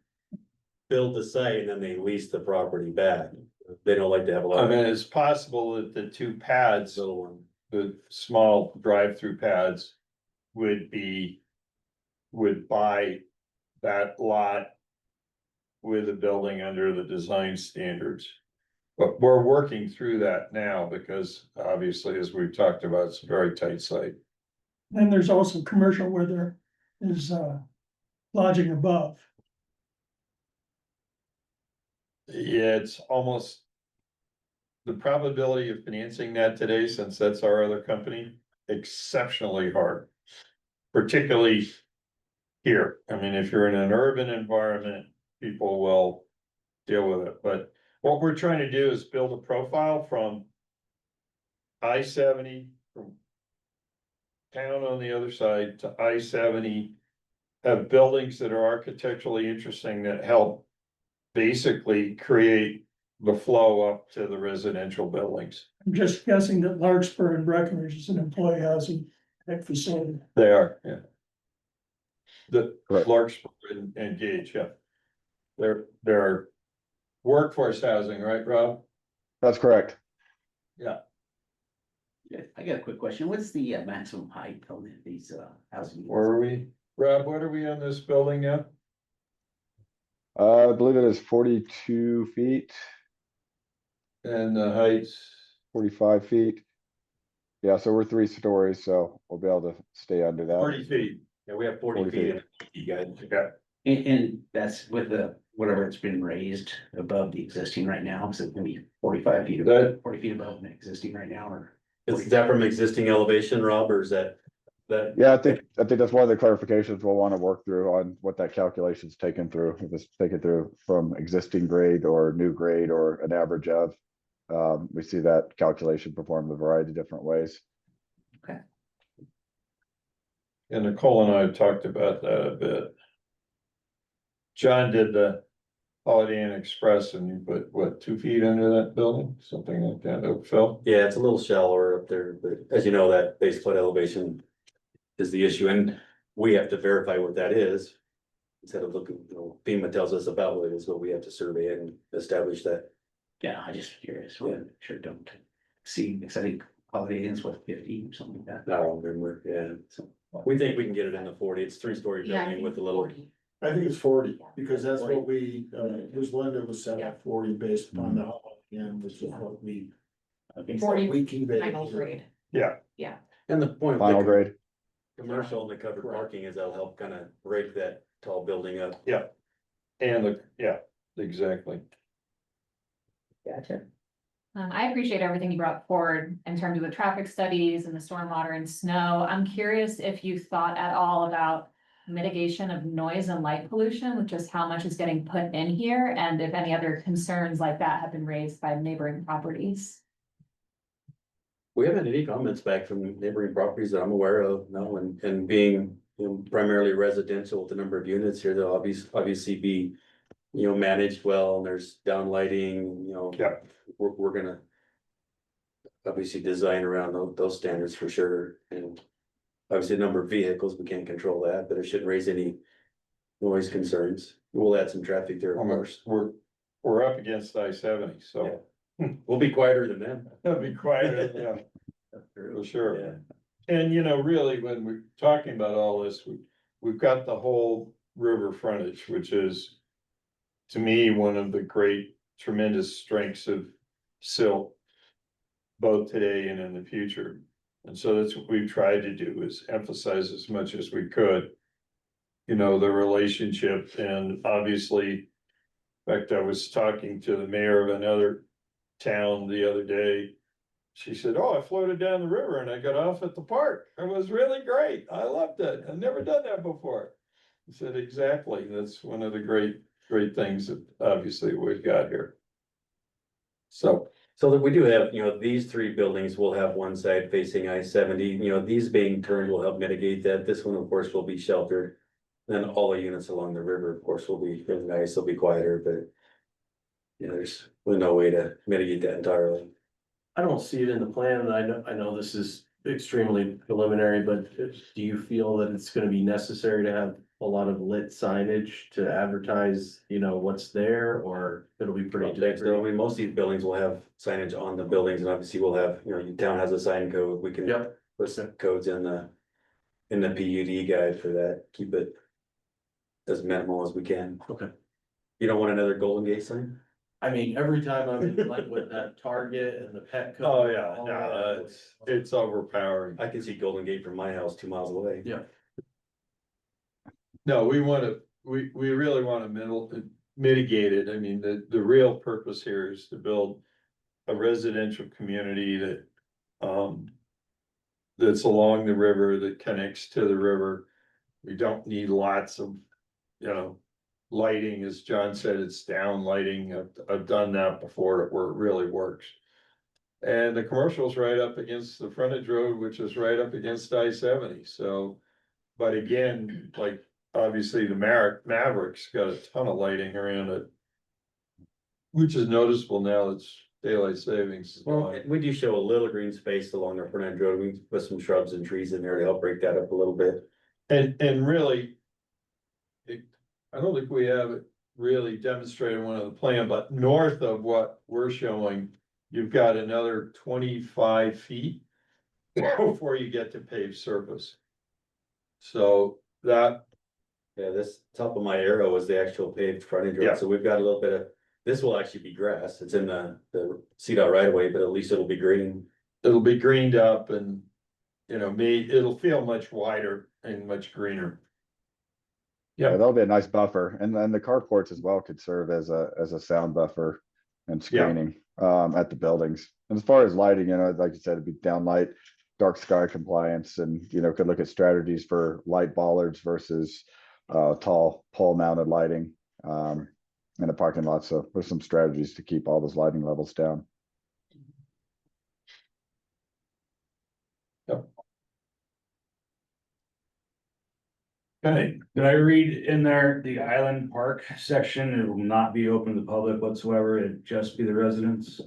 build the site and then they lease the property back. They don't like to have a lot I of mean, it's possible that the two pads, little one. the small drive-through pads would buy that lot with a building under the design standards. But we're working through that now because obviously, as we've talked about, it's a very tight site. Then there's also commercial where there is lodging above. Yeah, it's almost. The probability of financing that today, since that's our other company, exceptionally hard. Particularly here. I mean, if you're in an urban environment, people will deal with it, but what we're trying to do is build a profile from I-70, from town on the other side to I-70, have buildings that are architecturally interesting that help basically create the flow up to the residential buildings. I'm just guessing that Larkspur and Breckenridge is an employee housing type facility. They are, yeah. The Correct. Larkspur and Gage, yeah. They're workforce housing, right, Rob? That's correct. Yeah, I got a quick question. What's the maximum height on these housing? Where are we? Rob, what are we on this building now? I believe it is 42 feet, And the heights, 45 feet. Yeah, so we're 3 stories, so we'll be able to stay under that. 40 feet. Yeah, we have 40 40 feet. feet. You guys. Yeah. And that's with the, whatever it's been raised above the existing right now, so it's gonna be 45 feet, That- 40 feet above the existing right now, or? Is that from existing elevation, Rob, or is that? Yeah, I think that's one of the clarifications we'll want to work through on what that calculation's taken through, if it's taken through from existing grade or new grade or an average of. We see that calculation performed a variety of different ways. And Nicole and I have talked about that a bit. John did the Holiday Inn Express and you put, what, 2 feet under that building, something like that, Phil? Yeah, it's a little shallower up there, but as you know, that base flood elevation is the issue, and we have to verify what that is. Instead of looking, FEMA tells us about what it is, but we have to survey and establish that. Yeah, I just curious, well, sure don't see, because I think Holiday Inn's what, 50 or something like that. I don't remember, yeah, so we think we can get it in the 40. It's 3-story Yeah, I building think with a little. 40. I think it's 40, because that's what we, his lender was set Yeah. at 40 based upon the end, which is what we. 40 We conveyed. Final grade. And the point of Final the grade. commercial and the covered parking is that'll help kind of break that tall building up. And exactly. Gotcha. I appreciate everything you brought forward in terms of the traffic studies and the stormwater and snow. I'm curious if you thought at all about mitigation of noise and light pollution with just how much is getting put in here, and if any other concerns like that have been raised by neighboring properties. We haven't had any comments back from neighboring properties that I'm aware of, no, and being, primarily residential with the number of units here, they'll obviously be, managed well, and there's downlighting, Yeah. we're gonna obviously design around those standards for sure, and obviously the number of vehicles, we can't control that, but it shouldn't raise any noise concerns. We'll add some traffic there, of course. We're up against I-70, so We'll be quieter than them. it'll be quiet, yeah, for sure. Yeah. And really, when we're talking about all this, we've got the whole river frontage, which is. To me, one of the great tremendous strengths of Silt. Both today and in the future. And so that's what we've tried to do is emphasize as much as we could. The relationship, and obviously. In fact, I was talking to the mayor of another town the other day. She said, "Oh, I floated down the river and I got off at the park. It was really great. I loved it. I've never done that before." I said, "Exactly. That's one of the great things that obviously we've got here." So So that we do have, these three buildings will have one side facing I-70, these being turned will help mitigate that. This one, of course, will be sheltered. Then all the units along the river, of course, will be really nice, will be quieter, but. There's really no way to mitigate that entirely. I don't see it in the plan, and I know this is extremely preliminary, but do you feel that it's gonna be necessary to have a lot of lit signage to advertise, what's there, or it'll be pretty So, I discreet? mean, most of these buildings will have signage on the buildings, and obviously we'll have, your town has a sign code, we can. Yep. Put some codes in the PUD guide for that, keep it. As minimal as we can. Okay. You don't want another Golden Gate sign? I mean, every time I'm in, like with that Target and the Petco. Oh, yeah, all no, that. it's overpowering. I can see Golden Gate from my house 2 miles away. Yeah. No, we really wanna mitigate it. I mean, the real purpose here is to build a residential community that, that's along the river, that connects to the river. We don't need lots of, lighting, as John said, it's down lighting. I've done that before, it really works. And the commercial's right up against the frontage road, which is right up against I-70, so. But again, like, obviously the Maverick's got a ton of lighting around it. Which is noticeable now, it's daylight savings. is Well, gone. we do show a little green space along our frontage road, we can put some shrubs and trees in there to help break that up a little bit. And really. I don't think we have it really demonstrated in one of the plan, but north of what we're showing, you've got another 25 feet. Before you get to paved surface. So that, Yeah, this top of my arrow is the actual paved frontage Yeah. road, so we've got a little bit of, this will actually be grass, it's in the CDOT right away, but at least it'll be green. it'll be greened up and, it'll feel much wider and much greener. Yeah, Yeah. that'll be a nice buffer. And then the carports as well could serve as a sound buffer and screening, at the buildings. And as far as lighting, like you said, it'd be downlight, dark sky compliance and, could look at strategies for light bollards versus, tall pole mounted lighting, in the parking lot. So there's some strategies to keep all those lighting levels down. Okay, Did I read in there, the Island Park section, it will not be open to the public whatsoever, it'd just be the residents?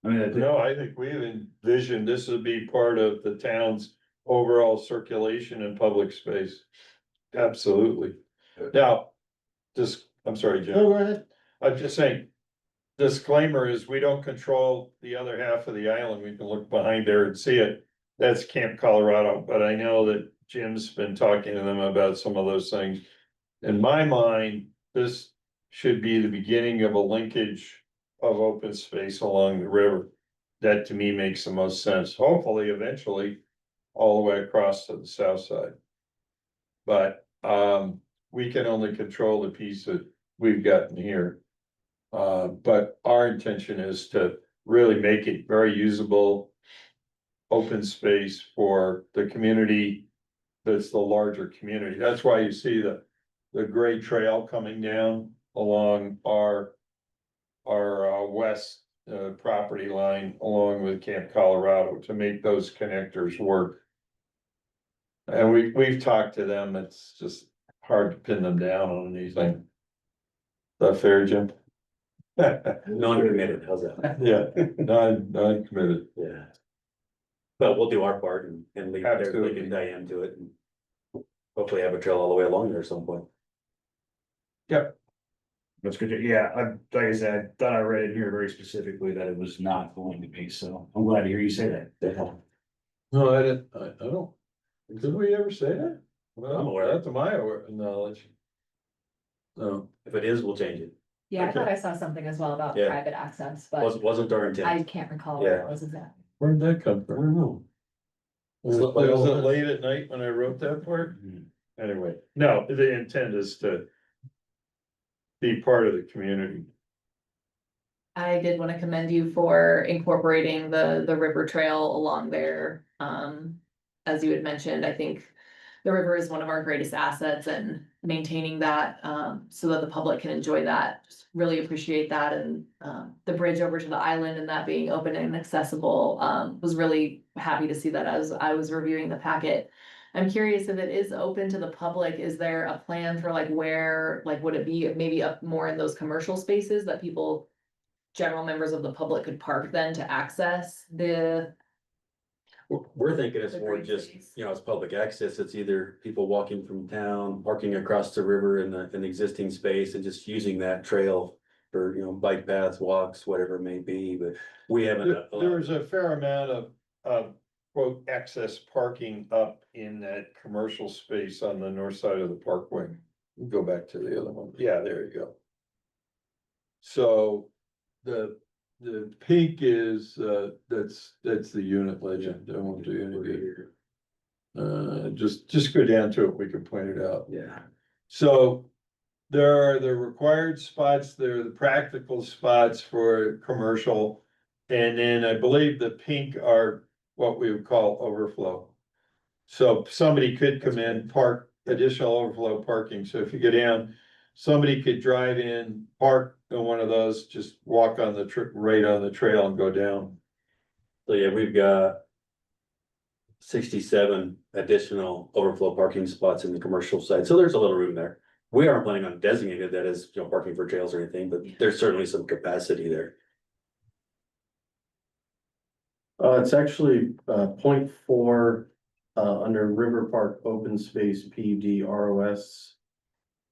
I mean, no, I think we've envisioned this would be part of the town's overall circulation and public space. Absolutely. Now, I'm sorry, Jim. Go ahead. I'm just saying. Disclaimer is we don't control the other half of the island. We can look behind there and see it. That's Camp Colorado, but I know that Jim's been talking to them about some of those things. In my mind, this should be the beginning of a linkage of open space along the river. That to me makes the most sense. Hopefully, eventually, all the way across to the south side. But, we can only control the piece that we've gotten here. But our intention is to really make it very usable. Open space for the community. That's the larger community. That's why you see the gray trail coming down along our west property line along with Camp Colorado to make those connectors work. And we've talked to them. It's just hard to pin them down on anything. Is that fair, Jim? Non-committed, how's that? Yeah, non-committed. Yeah. But we'll do our part and leave there, Absolutely. they can tie into it and. Hopefully have a trail all the way along there at some point. That's good, yeah, like I said, I thought I read in here very specifically that it was not going to be, so I'm glad to hear you say that. No, I didn't, I don't, did we ever say that? I'm Well, aware. that's to my knowledge. No, If it is, we'll change it. Yeah, I Okay. thought I saw something as well about Yeah. private access, but Wasn't our I intent. can't recall what Yeah. it was exactly. where'd that come from? I don't know. Was it late at night when I wrote that part? Anyway, no, the intent is to be part of the community. I did want to commend you for incorporating the river trail along there. As you had mentioned, I think the river is one of our greatest assets and maintaining that, so that the public can enjoy that. Just really appreciate that and, the bridge over to the island and that being open and accessible, was really happy to see that as I was reviewing the packet. I'm curious if it is open to the public, is there a plan for like where, like, would it be maybe up more in those commercial spaces that people, general members of the public could park then to access the, We're thinking it's The more green just, space. you know, it's public access. It's either people walking from town, parking across the river in the existing space and just using that trail for, you know, bike paths, walks, whatever it may be, but we haven't. There's a fair amount of quote, excess parking up in that commercial space on the north side of the parkway. Go back to the other one. Yeah, there you go. So the pink is, that's the unit legend. I won't do any good. Just go down to it. We can point it out. Yeah. So there are the required spots, there are the practical spots for commercial. And then I believe the pink are what we would call overflow. So somebody could come in, park additional overflow parking. So if you go down, somebody could drive in, park in one of those, just walk on the right on the trail and go down. So yeah, we've got 67 additional overflow parking spots in the commercial side, so there's a little room there. We aren't planning on designating that as, you know, parking for trails or anything, but there's certainly some capacity there. It's actually, 0.4, under River Park Open Space PUD ROS.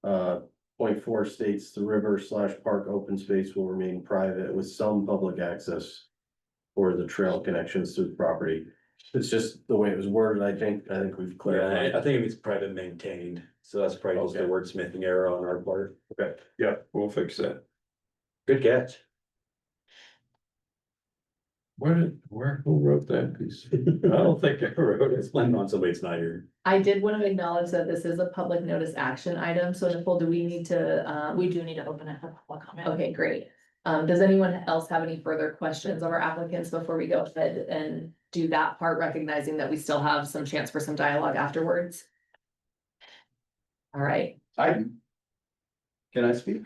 0.4 states the river/park open space will remain private with some public access for the trail connections to the property. It's just the way it was worded, I think we've Yeah, clarified. I think it's private maintained, so that's probably just a Okay. wordsmithing error on our part. Okay, yeah, we'll fix that. Good catch. Who wrote that piece? I don't think I wrote it. It's blamed on somebody that's not here. I did want to acknowledge that this is a public notice action item, so Nicole, do we need to, We do need to open it for public comment. okay, great. Does anyone else have any further questions of our applicants before we go ahead and do that part, recognizing that we still have some chance for some dialogue afterwards? All right, Can I speak?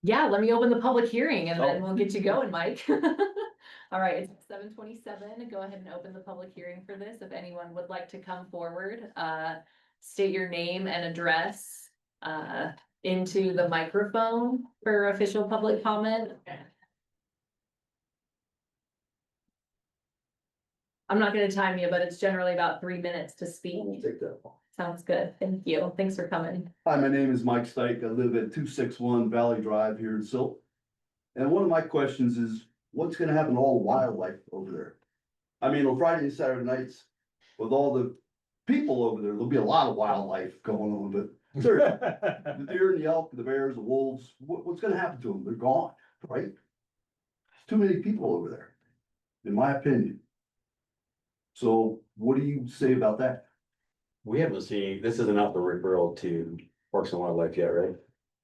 yeah, let me open the public hearing and then we'll get you going, Mike. All right, it's 7:27. Go ahead and open the public hearing for this. If anyone would like to come forward, state your name and address into the microphone for official public comment. I'm not gonna time you, but it's generally about 3 minutes to speak. Take that. Sounds good. Thank you. Thanks for coming. Hi, my name is Mike Stike. I live at 261 Valley Drive here in Silt. And one of my questions is, what's gonna happen to all the wildlife over there? I mean, on Friday and Saturday nights, with all the people over there, there'll be a lot of wildlife going on, but seriously, the deer and the elk, the bears, the wolves, what's gonna happen to them? They're gone, right? There's too many people over there, in my opinion. So what do you say about that? We haven't seen, this isn't out the referral to Parks and Wildlife yet, right?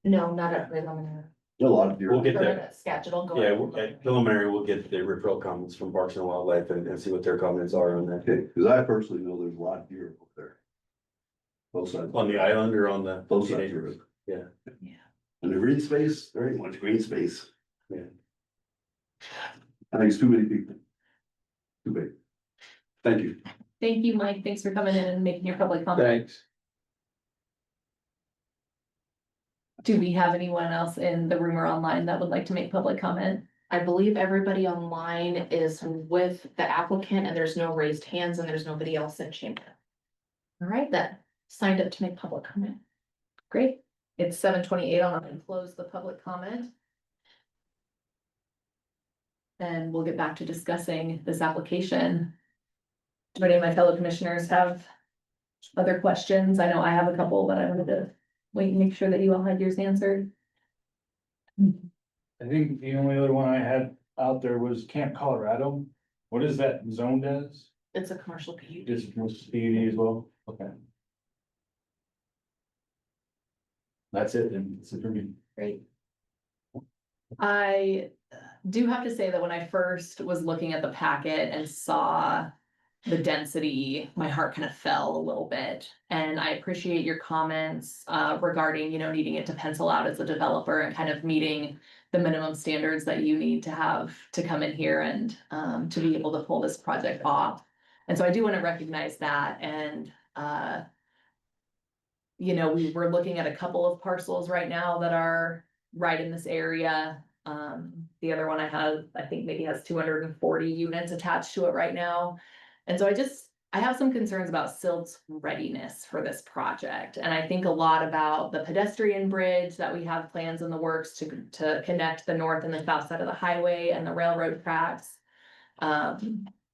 No, not at preliminary. A lot of deer. We'll get that. Schedule going. Yeah, at preliminary, we'll get the referral comments from Parks and Wildlife and see what their comments are on that. Okay, cause I personally know there's a lot of deer over there. Both sides. On the island or on the? Both sides of it. Yeah. And the green space, there ain't much green space. Yeah. I think it's too many people. Too big. Thank you. Thank you, Mike. Thanks for coming in and making your public comment. Thanks. Do we have anyone else in the room or online that would like to make public comment? I believe everybody online is with the applicant and there's no raised hands and there's nobody else in chamber. All right, that signed up to make public comment. Great. It's 7:28. I'll close the public comment. And we'll get back to discussing this application. Do any of my fellow commissioners have other questions? I know I have a couple, but I wanted to wait and make sure that you all had yours answered. I think the only other one I had out there was Camp Colorado. What is that zoned as? It's a commercial PUD. Is it PUD as well? Okay. That's it, and it's it for me. Great. I do have to say that when I first was looking at the packet and saw the density, my heart kind of fell a little bit. And I appreciate your comments regarding, you know, needing it to pencil out as a developer and kind of meeting the minimum standards that you need to have to come in here and to be able to pull this project off. And so I do want to recognize that. And you know, we're looking at a couple of parcels right now that are right in this area. The other one I think maybe has 240 units attached to it right now. And so I have some concerns about Silt's readiness for this project. And I think a lot about the pedestrian bridge that we have plans in the works to connect the north and the south side of the highway and the railroad tracks.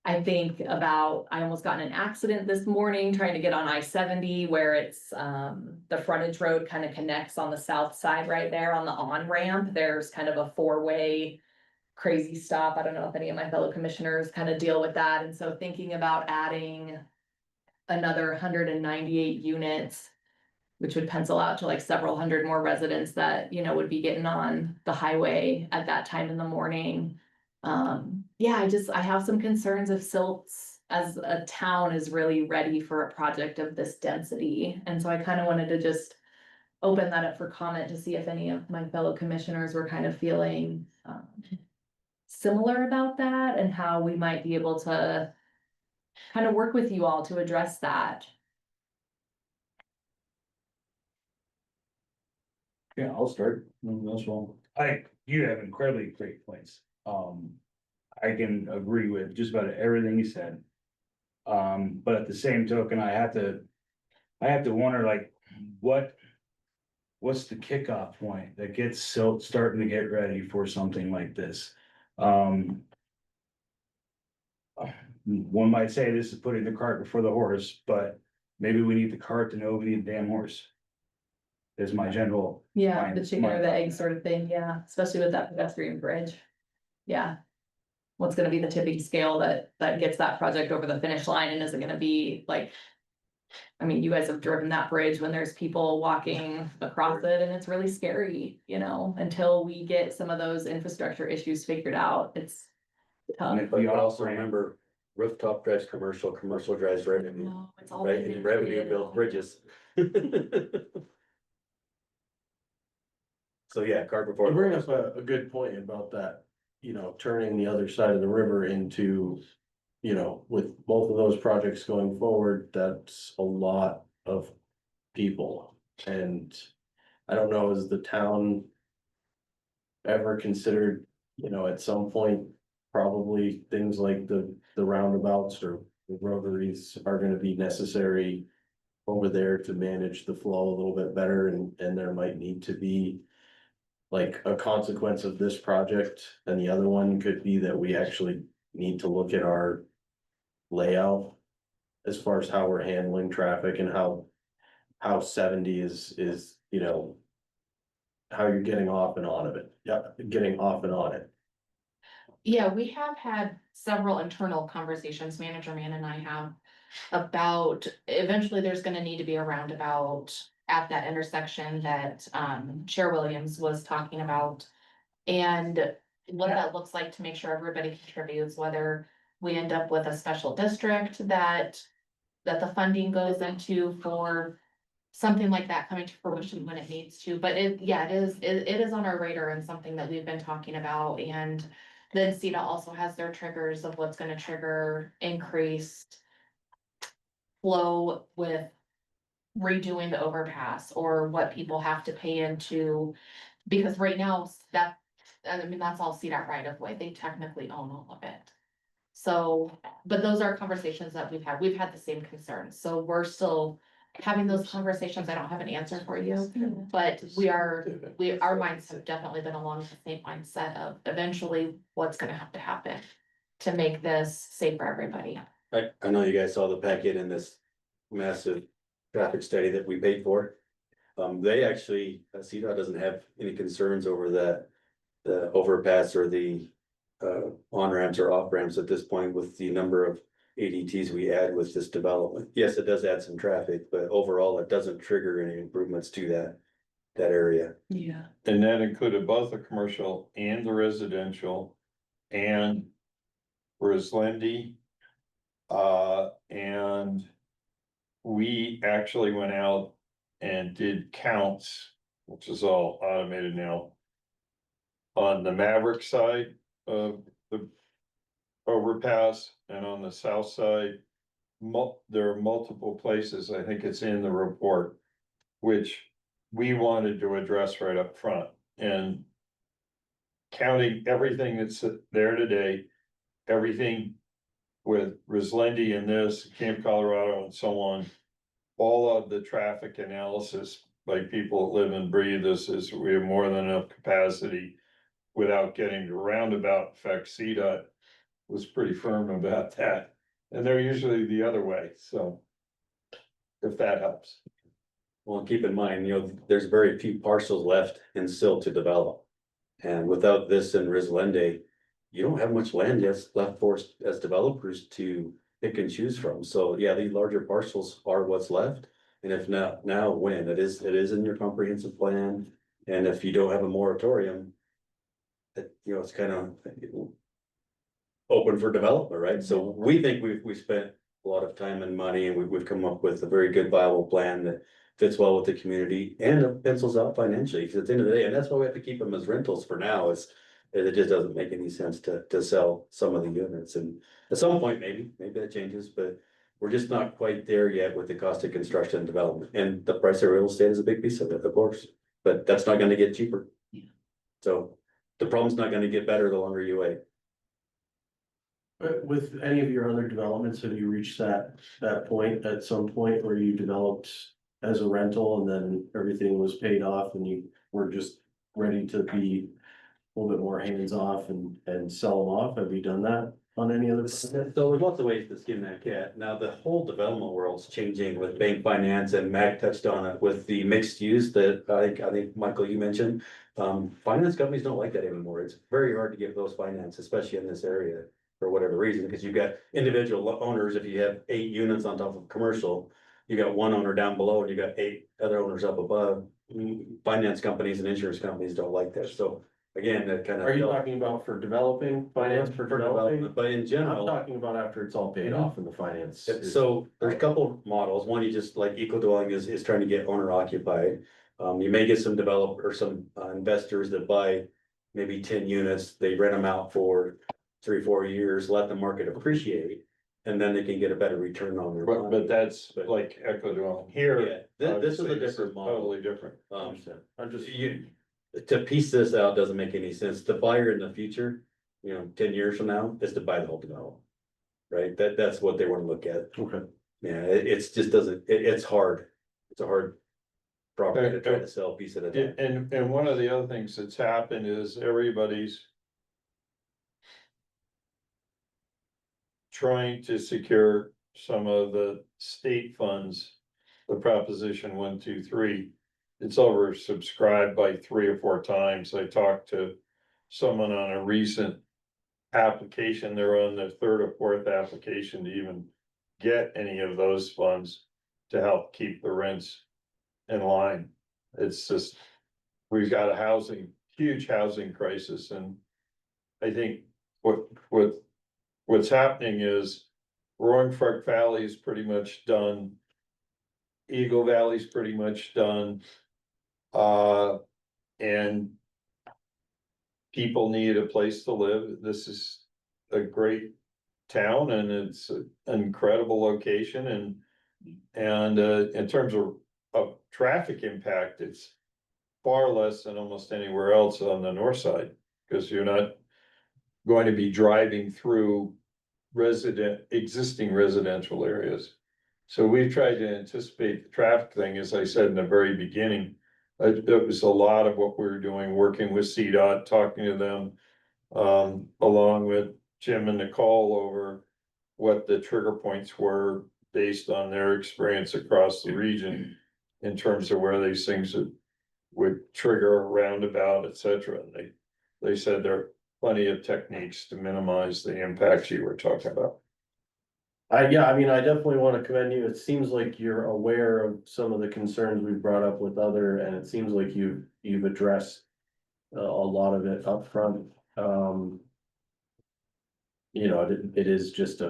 I think about, I almost got in an accident this morning trying to get on I-70 where it's, the frontage road kind of connects on the south side right there on the on-ramp. There's kind of a four-way crazy stop. I don't know if any of my fellow commissioners kind of deal with that. And so thinking about adding another 198 units, which would pencil out to like several hundred more residents that, you know, would be getting on the highway at that time in the morning. Yeah, I have some concerns if Silt's as a town is really ready for a project of this density. And so I kind of wanted to just open that up for comment to see if any of my fellow commissioners were kind of feeling similar about that and how we might be able to kind of work with you all to address that. Yeah, I'll start. That's wrong. You have incredibly great points. I can agree with just about everything you said. But at the same token, I have to wonder like, what's the kickoff point that gets Silt starting to get ready for something like this? One might say this is putting the cart before the horse, but maybe we need the cart to know we need the damn horse. Is my general. Yeah, the chicken or the egg mind. sort of thing, yeah, especially with that pedestrian bridge. Yeah. What's gonna be the tipping scale that gets that project over the finish line, and is it gonna be like? I mean, you guys have driven that bridge when there's people walking across it and it's really scary, you know, until we get some of those infrastructure issues figured out, it's tough. But you also remember rooftop drives commercial, commercial drives revenue, No, it's all right? been And revenue integrated. builds bridges. So yeah, cart before. You the bring horse. up a good point about that, you know, turning the other side of the river into, you know, with both of those projects going forward, that's a lot of people. And I don't know, is the town ever considered, you know, at some point, probably things like the roundabouts or the rotaries are gonna be necessary over there to manage the flow a little bit better, and there might need to be like a consequence of this project, and the other one could be that we actually need to look at our layout as far as how we're handling traffic and how 70 is, you know, how you're getting off and on of it. Yeah, getting off and on it. Yeah, we have had several internal conversations, Manager Man and I have, about eventually there's gonna need to be a roundabout at that intersection that Chair Williams was talking about. And what that looks like to make sure everybody contributes, whether we end up with a special district that the funding goes into for something like that coming to fruition when it needs to, but it is on our radar and something that we've been talking about. And then CETA also has their triggers of what's gonna trigger increased flow with redoing the overpass or what people have to pay into. Because right now, that's all CDOT right of way, they technically own all of it. So, but those are conversations that we've had the same concerns, so we're still having those conversations. I don't have an answer for you, but our minds have definitely been along the same mindset of eventually what's gonna have to happen to make this safe for everybody. I know you guys saw the packet in this massive traffic study that we paid for. They actually, CDOT doesn't have any concerns over that, the overpass or the on-ramps or off-ramps at this point with the number of ADTs we add with this development. Yes, it does add some traffic, but overall, it doesn't trigger any improvements to that area. Yeah. And that included both the commercial and the residential. And for Islendi, And we actually went out and did counts, which is all automated now. On the Maverick side of the overpass and on the south side. There are multiple places, I think it's in the report, which we wanted to address right up front and. Counting everything that's there today, everything with Rislendi and this, Camp Colorado and so on. All of the traffic analysis, like people that live and breathe this, is we have more than enough capacity. Without getting to roundabout, in fact, CDOT was pretty firm about that. And they're usually the other way, so. If that helps. Well, keep in mind, there's very few parcels left in Silt to develop. And without this and Rislende, you don't have much land left for us as developers to pick and choose from. So yeah, these larger parcels are what's left. And if not, now when it is in your comprehensive plan. And if you don't have a moratorium, it's kind of open for development, right? So we think we've spent a lot of time and money, and we've come up with a very good viable plan that fits well with the community and pencils out financially, because at the end of the day, and that's why we have to keep them as rentals for now, is it just doesn't make any sense to sell some of the units. And at some point, maybe that changes, but we're just not quite there yet with the cost of construction and development. And the price of real estate is a big piece of it, of course, but that's not gonna get cheaper. So the problem's not gonna get better the longer you wait. But with any of your other developments, have you reached that point at some point where you developed as a rental and then everything was paid off and you were just ready to be a little bit more hands off and sell them off? Have you done that on any other? So there's lots of ways to skin that cat. Now, the whole development world's changing with bank finance, and Mac touched on it with the mixed use that I think, Michael, you mentioned. Finance companies don't like that anymore. It's very hard to get those finance, especially in this area, for whatever reason, because you've got individual owners. If you have 8 units on top of commercial, you got one owner down below and you got 8 other owners up above. Finance companies and insurance companies don't like that. So again, that kind of. Are you talking about for developing, finance for developing? But in I'm general. talking about after it's all paid off in the finance. So there's a couple of models. One, you just like eco dwelling is trying to get owner occupied. You may get some developer or some investors that buy maybe 10 units, they rent them out for 3-4 years, let the market appreciate. And then they can get a better return on their money. But that's like echo dwelling here. Yeah, this is obviously, a different model. Totally different. I'm just. To piece this out doesn't make any sense. The buyer in the future, 10 years from now, is to buy the whole development. Right? That's what they want to look at. Okay. Yeah, it's just doesn't, it's hard. It's a hard property to try to sell a piece at a time. And one of the other things that's happened is everybody's trying to secure some of the state funds, the Proposition 1, 2, 3. It's oversubscribed by 3 or 4 times. I talked to someone on a recent application. They're on their 3rd or 4th application to even get any of those funds to help keep the rents in line. It's just, we've got a huge housing crisis, and I think what's happening is Roaring Fork Valley is pretty much done. Eagle Valley's pretty much done. And people need a place to live. This is a great town and it's an incredible location, and in terms of traffic impact, it's far less than almost anywhere else on the north side, because you're not going to be driving through existing residential areas. So we've tried to anticipate the traffic thing, as I said in the very beginning. It was a lot of what we were doing, working with CDOT, talking to them, along with Jim and Nicole over what the trigger points were based on their experience across the region in terms of where these things would trigger a roundabout, et cetera. And they said there are plenty of techniques to minimize the impacts you were talking about. Yeah, I mean, I definitely want to commend you. It seems like you're aware of some of the concerns we've brought up with and it seems like you've addressed a lot of it up front. It is just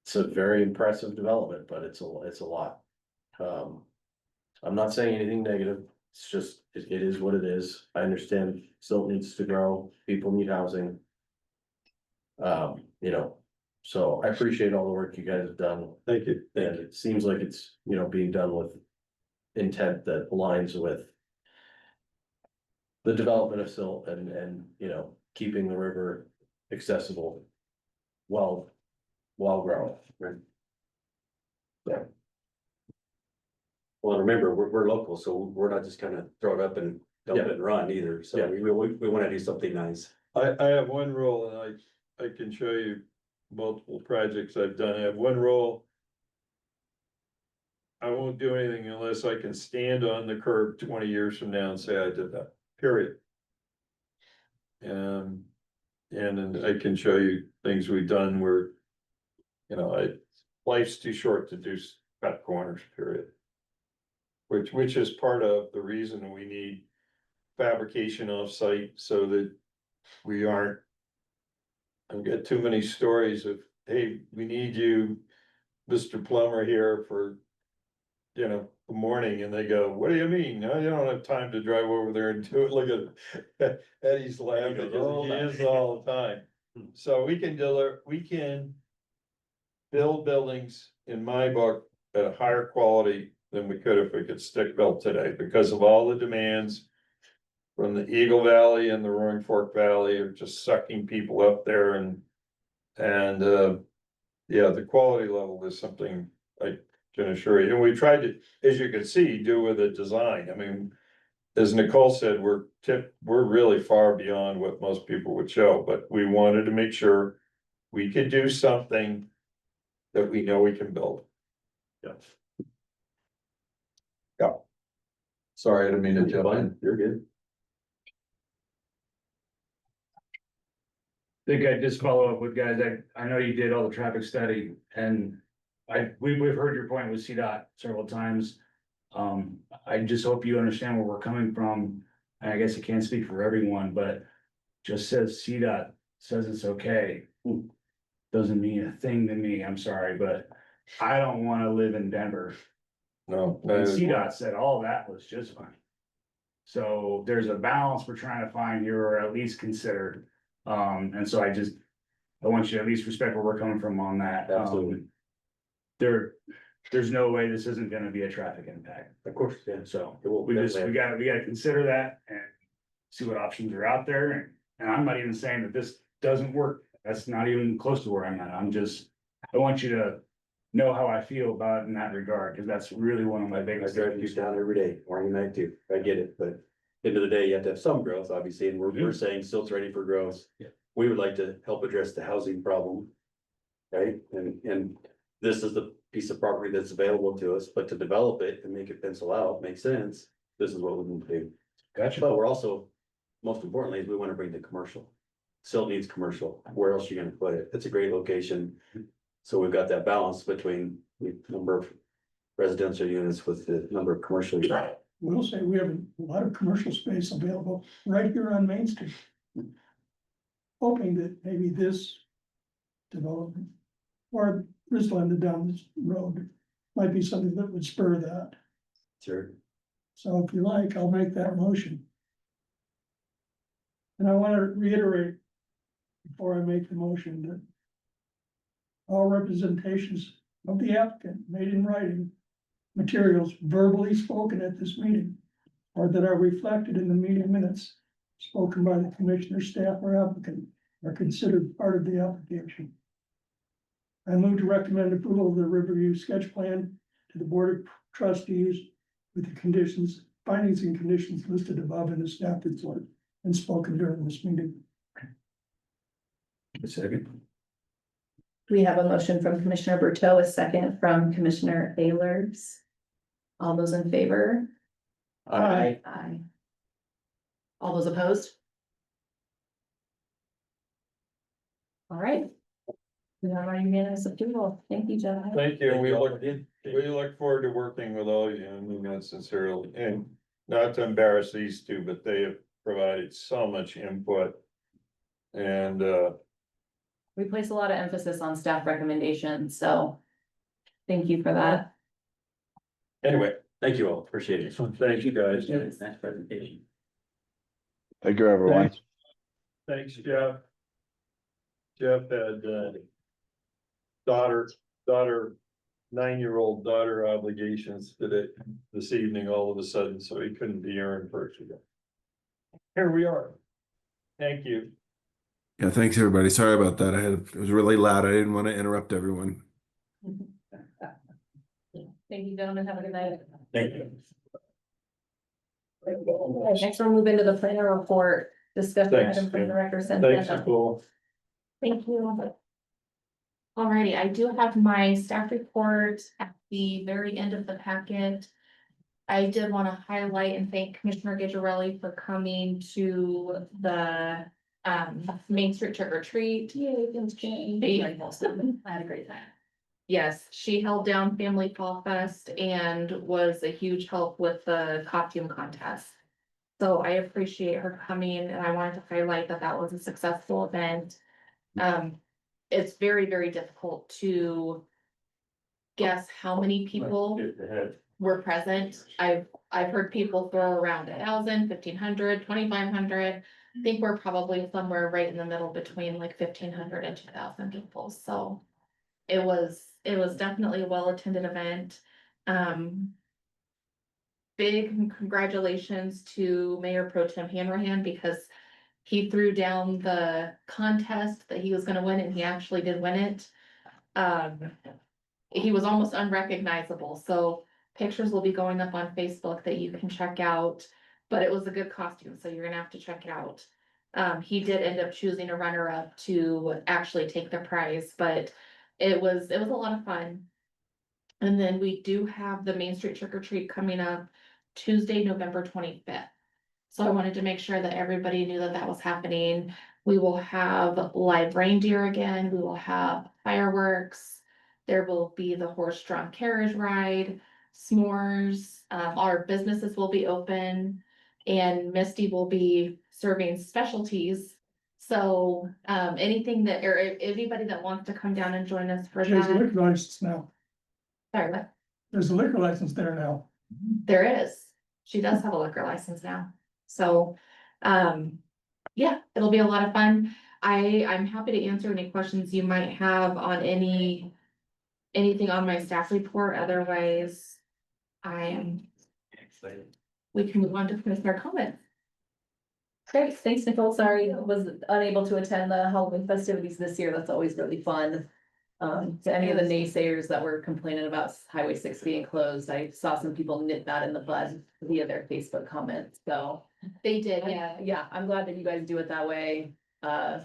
it's a very impressive development, but it's a lot. I'm not saying anything negative, it's just, it is what it is. I understand Silt needs to grow, people need housing. You know, so I appreciate all the work you guys have done, Thank you. and it seems like it's, you know, being done with intent that aligns with the development of Silt and, you know, keeping the river accessible while growing. Right. Yeah. Well, remember, we're local, so we're not just gonna throw it up and dump it and run either, so Yeah. we wanna do something nice. I have one rule, and I can show you multiple projects I've done. I have one rule. I won't do anything unless I can stand on the curb 20 years from now and say I did that, period. And then I can show you things we've done where, you know, life's too short to do cut corners, period. Which is part of the reason we need fabrication off-site so that we aren't. I've got too many stories of, hey, we need you, Mr. Plumber here for, you know, the morning, and they go, what do you mean? No, you don't have time to drive over there and do it. Look at Eddie's laughing, because he is all the time. So we can build buildings, in my book, at a higher quality than we could if we could stick built today, because of all the demands from the Eagle Valley and the Roaring Fork Valley are just sucking people up there, and yeah, the quality level is something I can assure you. And we tried to, as you can see, do with the design. I mean, as Nicole said, we're really far beyond what most people would show, but we wanted to make sure we could do something that we know we can build. Yeah. Yeah. Sorry, I didn't mean to jump in. Fine, you're good. Think I'd just follow up with guys, I know you did all the traffic study and we've heard your point with CDOT several times. I just hope you understand where we're coming from. And I guess I can't speak for everyone, but just says CDOT says it's okay. Doesn't mean a thing to me, I'm sorry, but I don't wanna live in Denver. No. And CDOT said all that was just fine. So there's a balance we're trying to find here, or at least consider. And so I want you to at least respect where we're coming from on that. Absolutely. There's no way this isn't gonna be a traffic impact. Of course, yeah. So It will we definitely- gotta consider that and see what options are out there. And I'm not even saying that this doesn't work. That's not even close to where I'm at. I want you to know how I feel about it in that regard, because that's really one of my I biggest drive you issues. down every day, morning and night too, I get it, but end of the day, you have to have some growth, obviously, and we're saying Silt's ready for growth. Yeah. We would like to help address the housing problem. Right, and this is the piece of property that's available to us, but to develop it and make it pencil out, makes sense, this is what we need to do. Gotcha. But we're also, most importantly, is we wanna bring the commercial. Silt needs commercial, where else are you gonna put it? It's a great location. So we've got that balance between the number of residential units with the number of commercial units. We'll say we have a lot of commercial space available right here on Main Street. Hoping that maybe this development or Brisland down this road might be something that would spur that. Sure. So if you like, I'll make that motion. And I want to reiterate before I make the motion that all representations of the applicant made in writing, materials verbally spoken at this meeting, or that are reflected in the meeting minutes spoken by the commissioner, staff, or applicant are considered part of the application. I move to recommend approval of the Riverview sketch plan to the Board of Trustees with the conditions, findings and conditions listed above in the staff report and spoken during this meeting. A second. We have a motion from Commissioner Berto, a second from Commissioner Ayers. All those in favor? Aye. Aye. All those opposed? All right. We have our unanimous approval. Thank you, Jeff. Thank you, we look in. forward to working with all you, I mean that sincerely, and not to embarrass these two, but they have provided so much input. And we place a lot of emphasis on staff recommendations, so thank you for that. Anyway, Thank you all, appreciate it. thank you guys. Nice presentation. Thank you, everyone. Thanks, Jeff. Jeff had, daughter, 9-year-old daughter obligations today, this evening, all of a sudden, so he couldn't be here in person. Here we are. Thank you. Yeah, thanks, everybody. Sorry about that. It was really loud. I didn't want to interrupt everyone. Thank you, gentlemen. Have a good night. Thank you. Next, we'll move into the planner report, discussion Thanks, item for Kim. the record. Thanks, Nicole. Thank you. Alrighty, I do have my staff report at the very end of the packet. I did want to highlight and thank Commissioner Gajarelli for coming to the Main Street trick or treat. Yay, thanks, Jane. They- I had a great time. Yes, she held down Family Fall Fest and was a huge help with the costume contest. So I appreciate her coming and I wanted to highlight that that was a successful event. It's very, very difficult to guess how many people were present. I've heard people throw around 1,000, 1,500, 2,500. I think we're probably somewhere right in the middle between like 1,500 and 2,000 people, so. It was definitely a well-attended event. Big congratulations to Mayor Pro Tem Hanrahan because he threw down the contest that he was gonna win and he actually did win it. He was almost unrecognizable, so pictures will be going up on Facebook that you can check out. But it was a good costume, so you're gonna have to check it out. He did end up choosing a runner-up to actually take the prize, but it was a lot of fun. And then we do have the Main Street trick or treat coming up Tuesday, November 25th. So I wanted to make sure that everybody knew that that was happening. We will have live reindeer again. We will have fireworks. There will be the horse-drawn carriage ride, s'mores. Our businesses will be open and Misty will be serving specialties. So, anything that, or anybody that wants to come down and join us for There's a that. liquor license now. Sorry, what? There's a liquor license there now. There is. She does have a liquor license now. So, yeah, it'll be a lot of fun. I'm happy to answer any questions you might have on anything on my staff report. Otherwise, we can move on to commissioner comments. Great, thanks, Nicole. Sorry, I was unable to attend the Halloween festivities this year. That's always really fun. To any of the naysayers that were complaining about Highway 6 being closed, I saw some people nip that in the bud via their Facebook comments, so. They did, yeah. Yeah, I'm glad that you guys do it that way. If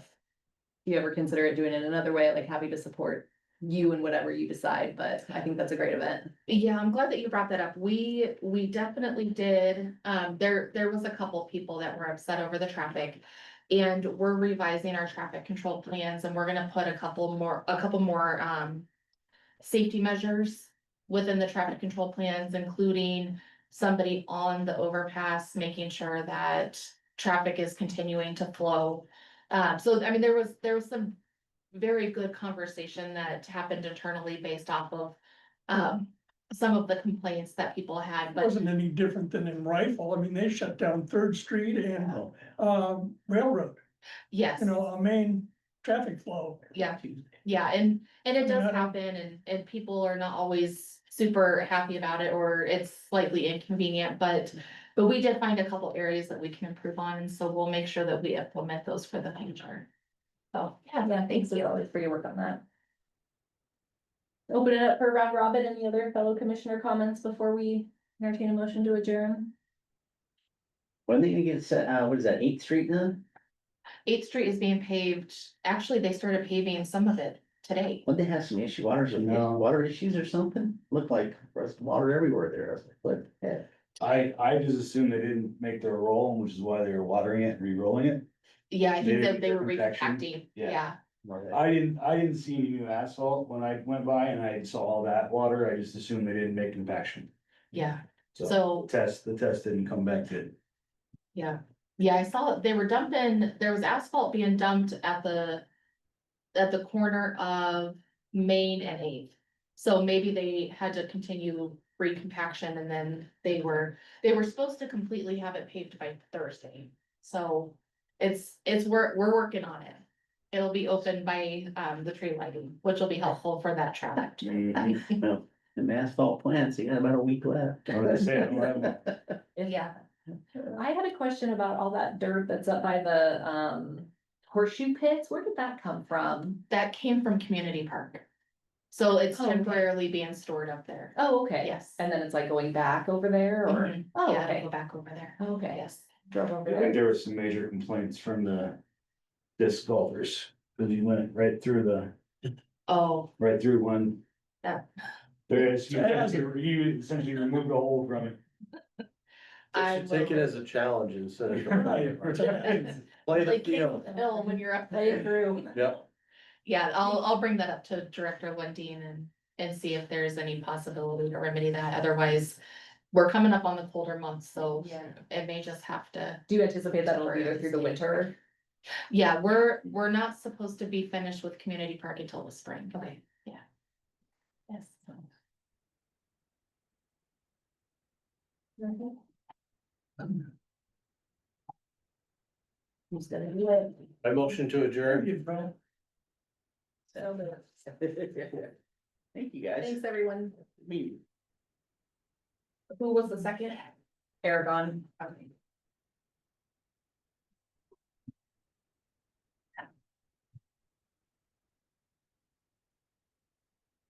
you ever consider doing it another way, like happy to support you and whatever you decide, but I think that's a great event. Yeah, I'm glad that you brought that up. We definitely did. There was a couple people that were upset over the traffic. And we're revising our traffic control plans and we're gonna put a couple more safety measures within the traffic control plans, including somebody on the overpass, making sure that traffic is continuing to flow. So I mean, there was some very good conversation that happened internally based off of some of the complaints that people had, It but wasn't any different than in Rifle. I mean, they shut down Third Street and Railroad, yes. a main traffic flow. Yeah, yeah, and it does Yeah. happen and people are not always super happy about it or it's slightly inconvenient, but we did find a couple areas that we can improve on, and so we'll make sure that we implement those for the future. So, Yeah, thanks always for your work on that. Open it up for round robin. Any other fellow commissioner comments before we entertain a motion to adjourn? When are they gonna get set, what is that, 8th Street done? 8th Street is being paved, actually, they started paving some of it today. Would they have some water issues or something? Looked like there's water everywhere there. I was like, what the heck? I just assumed they didn't make their roll, which is why they were watering it and re-rolling it. Yeah, I think that Maybe they were compaction. recompacting, Yeah. yeah. I didn't see any new asphalt when I went by and I saw all that water. I just assumed they didn't make compaction. Yeah, So so. the test didn't come back good. Yeah, I saw they were dumping, there was asphalt being dumped at the at the corner of Main and Eighth. So maybe they had to continue recompaction and then they were supposed to completely have it paved by Thursday. So we're working on it. It'll be open by, the tree lighting, which will be helpful for that traffic. Well, and asphalt plants, you got about a week left. I was gonna say, I don't have- Yeah. I had a question about all that dirt that's up by the, horseshoe pits. Where did that come from? That came from Community Park. So it's Oh, okay. temporarily being stored up there. Oh, okay. Yes. And then it's like going back over there or? Mhm. Oh, Yeah, it'll okay. go back over there. Okay. Yes. Drove over I think there. there were some major complaints from the disc golfers, because you went right through Oh, right through one. That- There is, you essentially removed the hole from it. I Should take it will- as a challenge instead of. Right. Play the like, field. hill when you're up Play there. it through. Yep. Yeah, I'll bring that up to Director Lundin and see if there's any possibility to remedy that. Otherwise, we're coming up on the colder months, so Yeah. it may just have to. Do you anticipate that it'll be there through the winter? Yeah, we're not supposed to be finished with Community Park until the spring. Okay. Yeah. Yes. Who's gonna do it? I motion to adjourn. Thank you, guys. Thanks, everyone. Me. Who was the second? Aragon. Okay.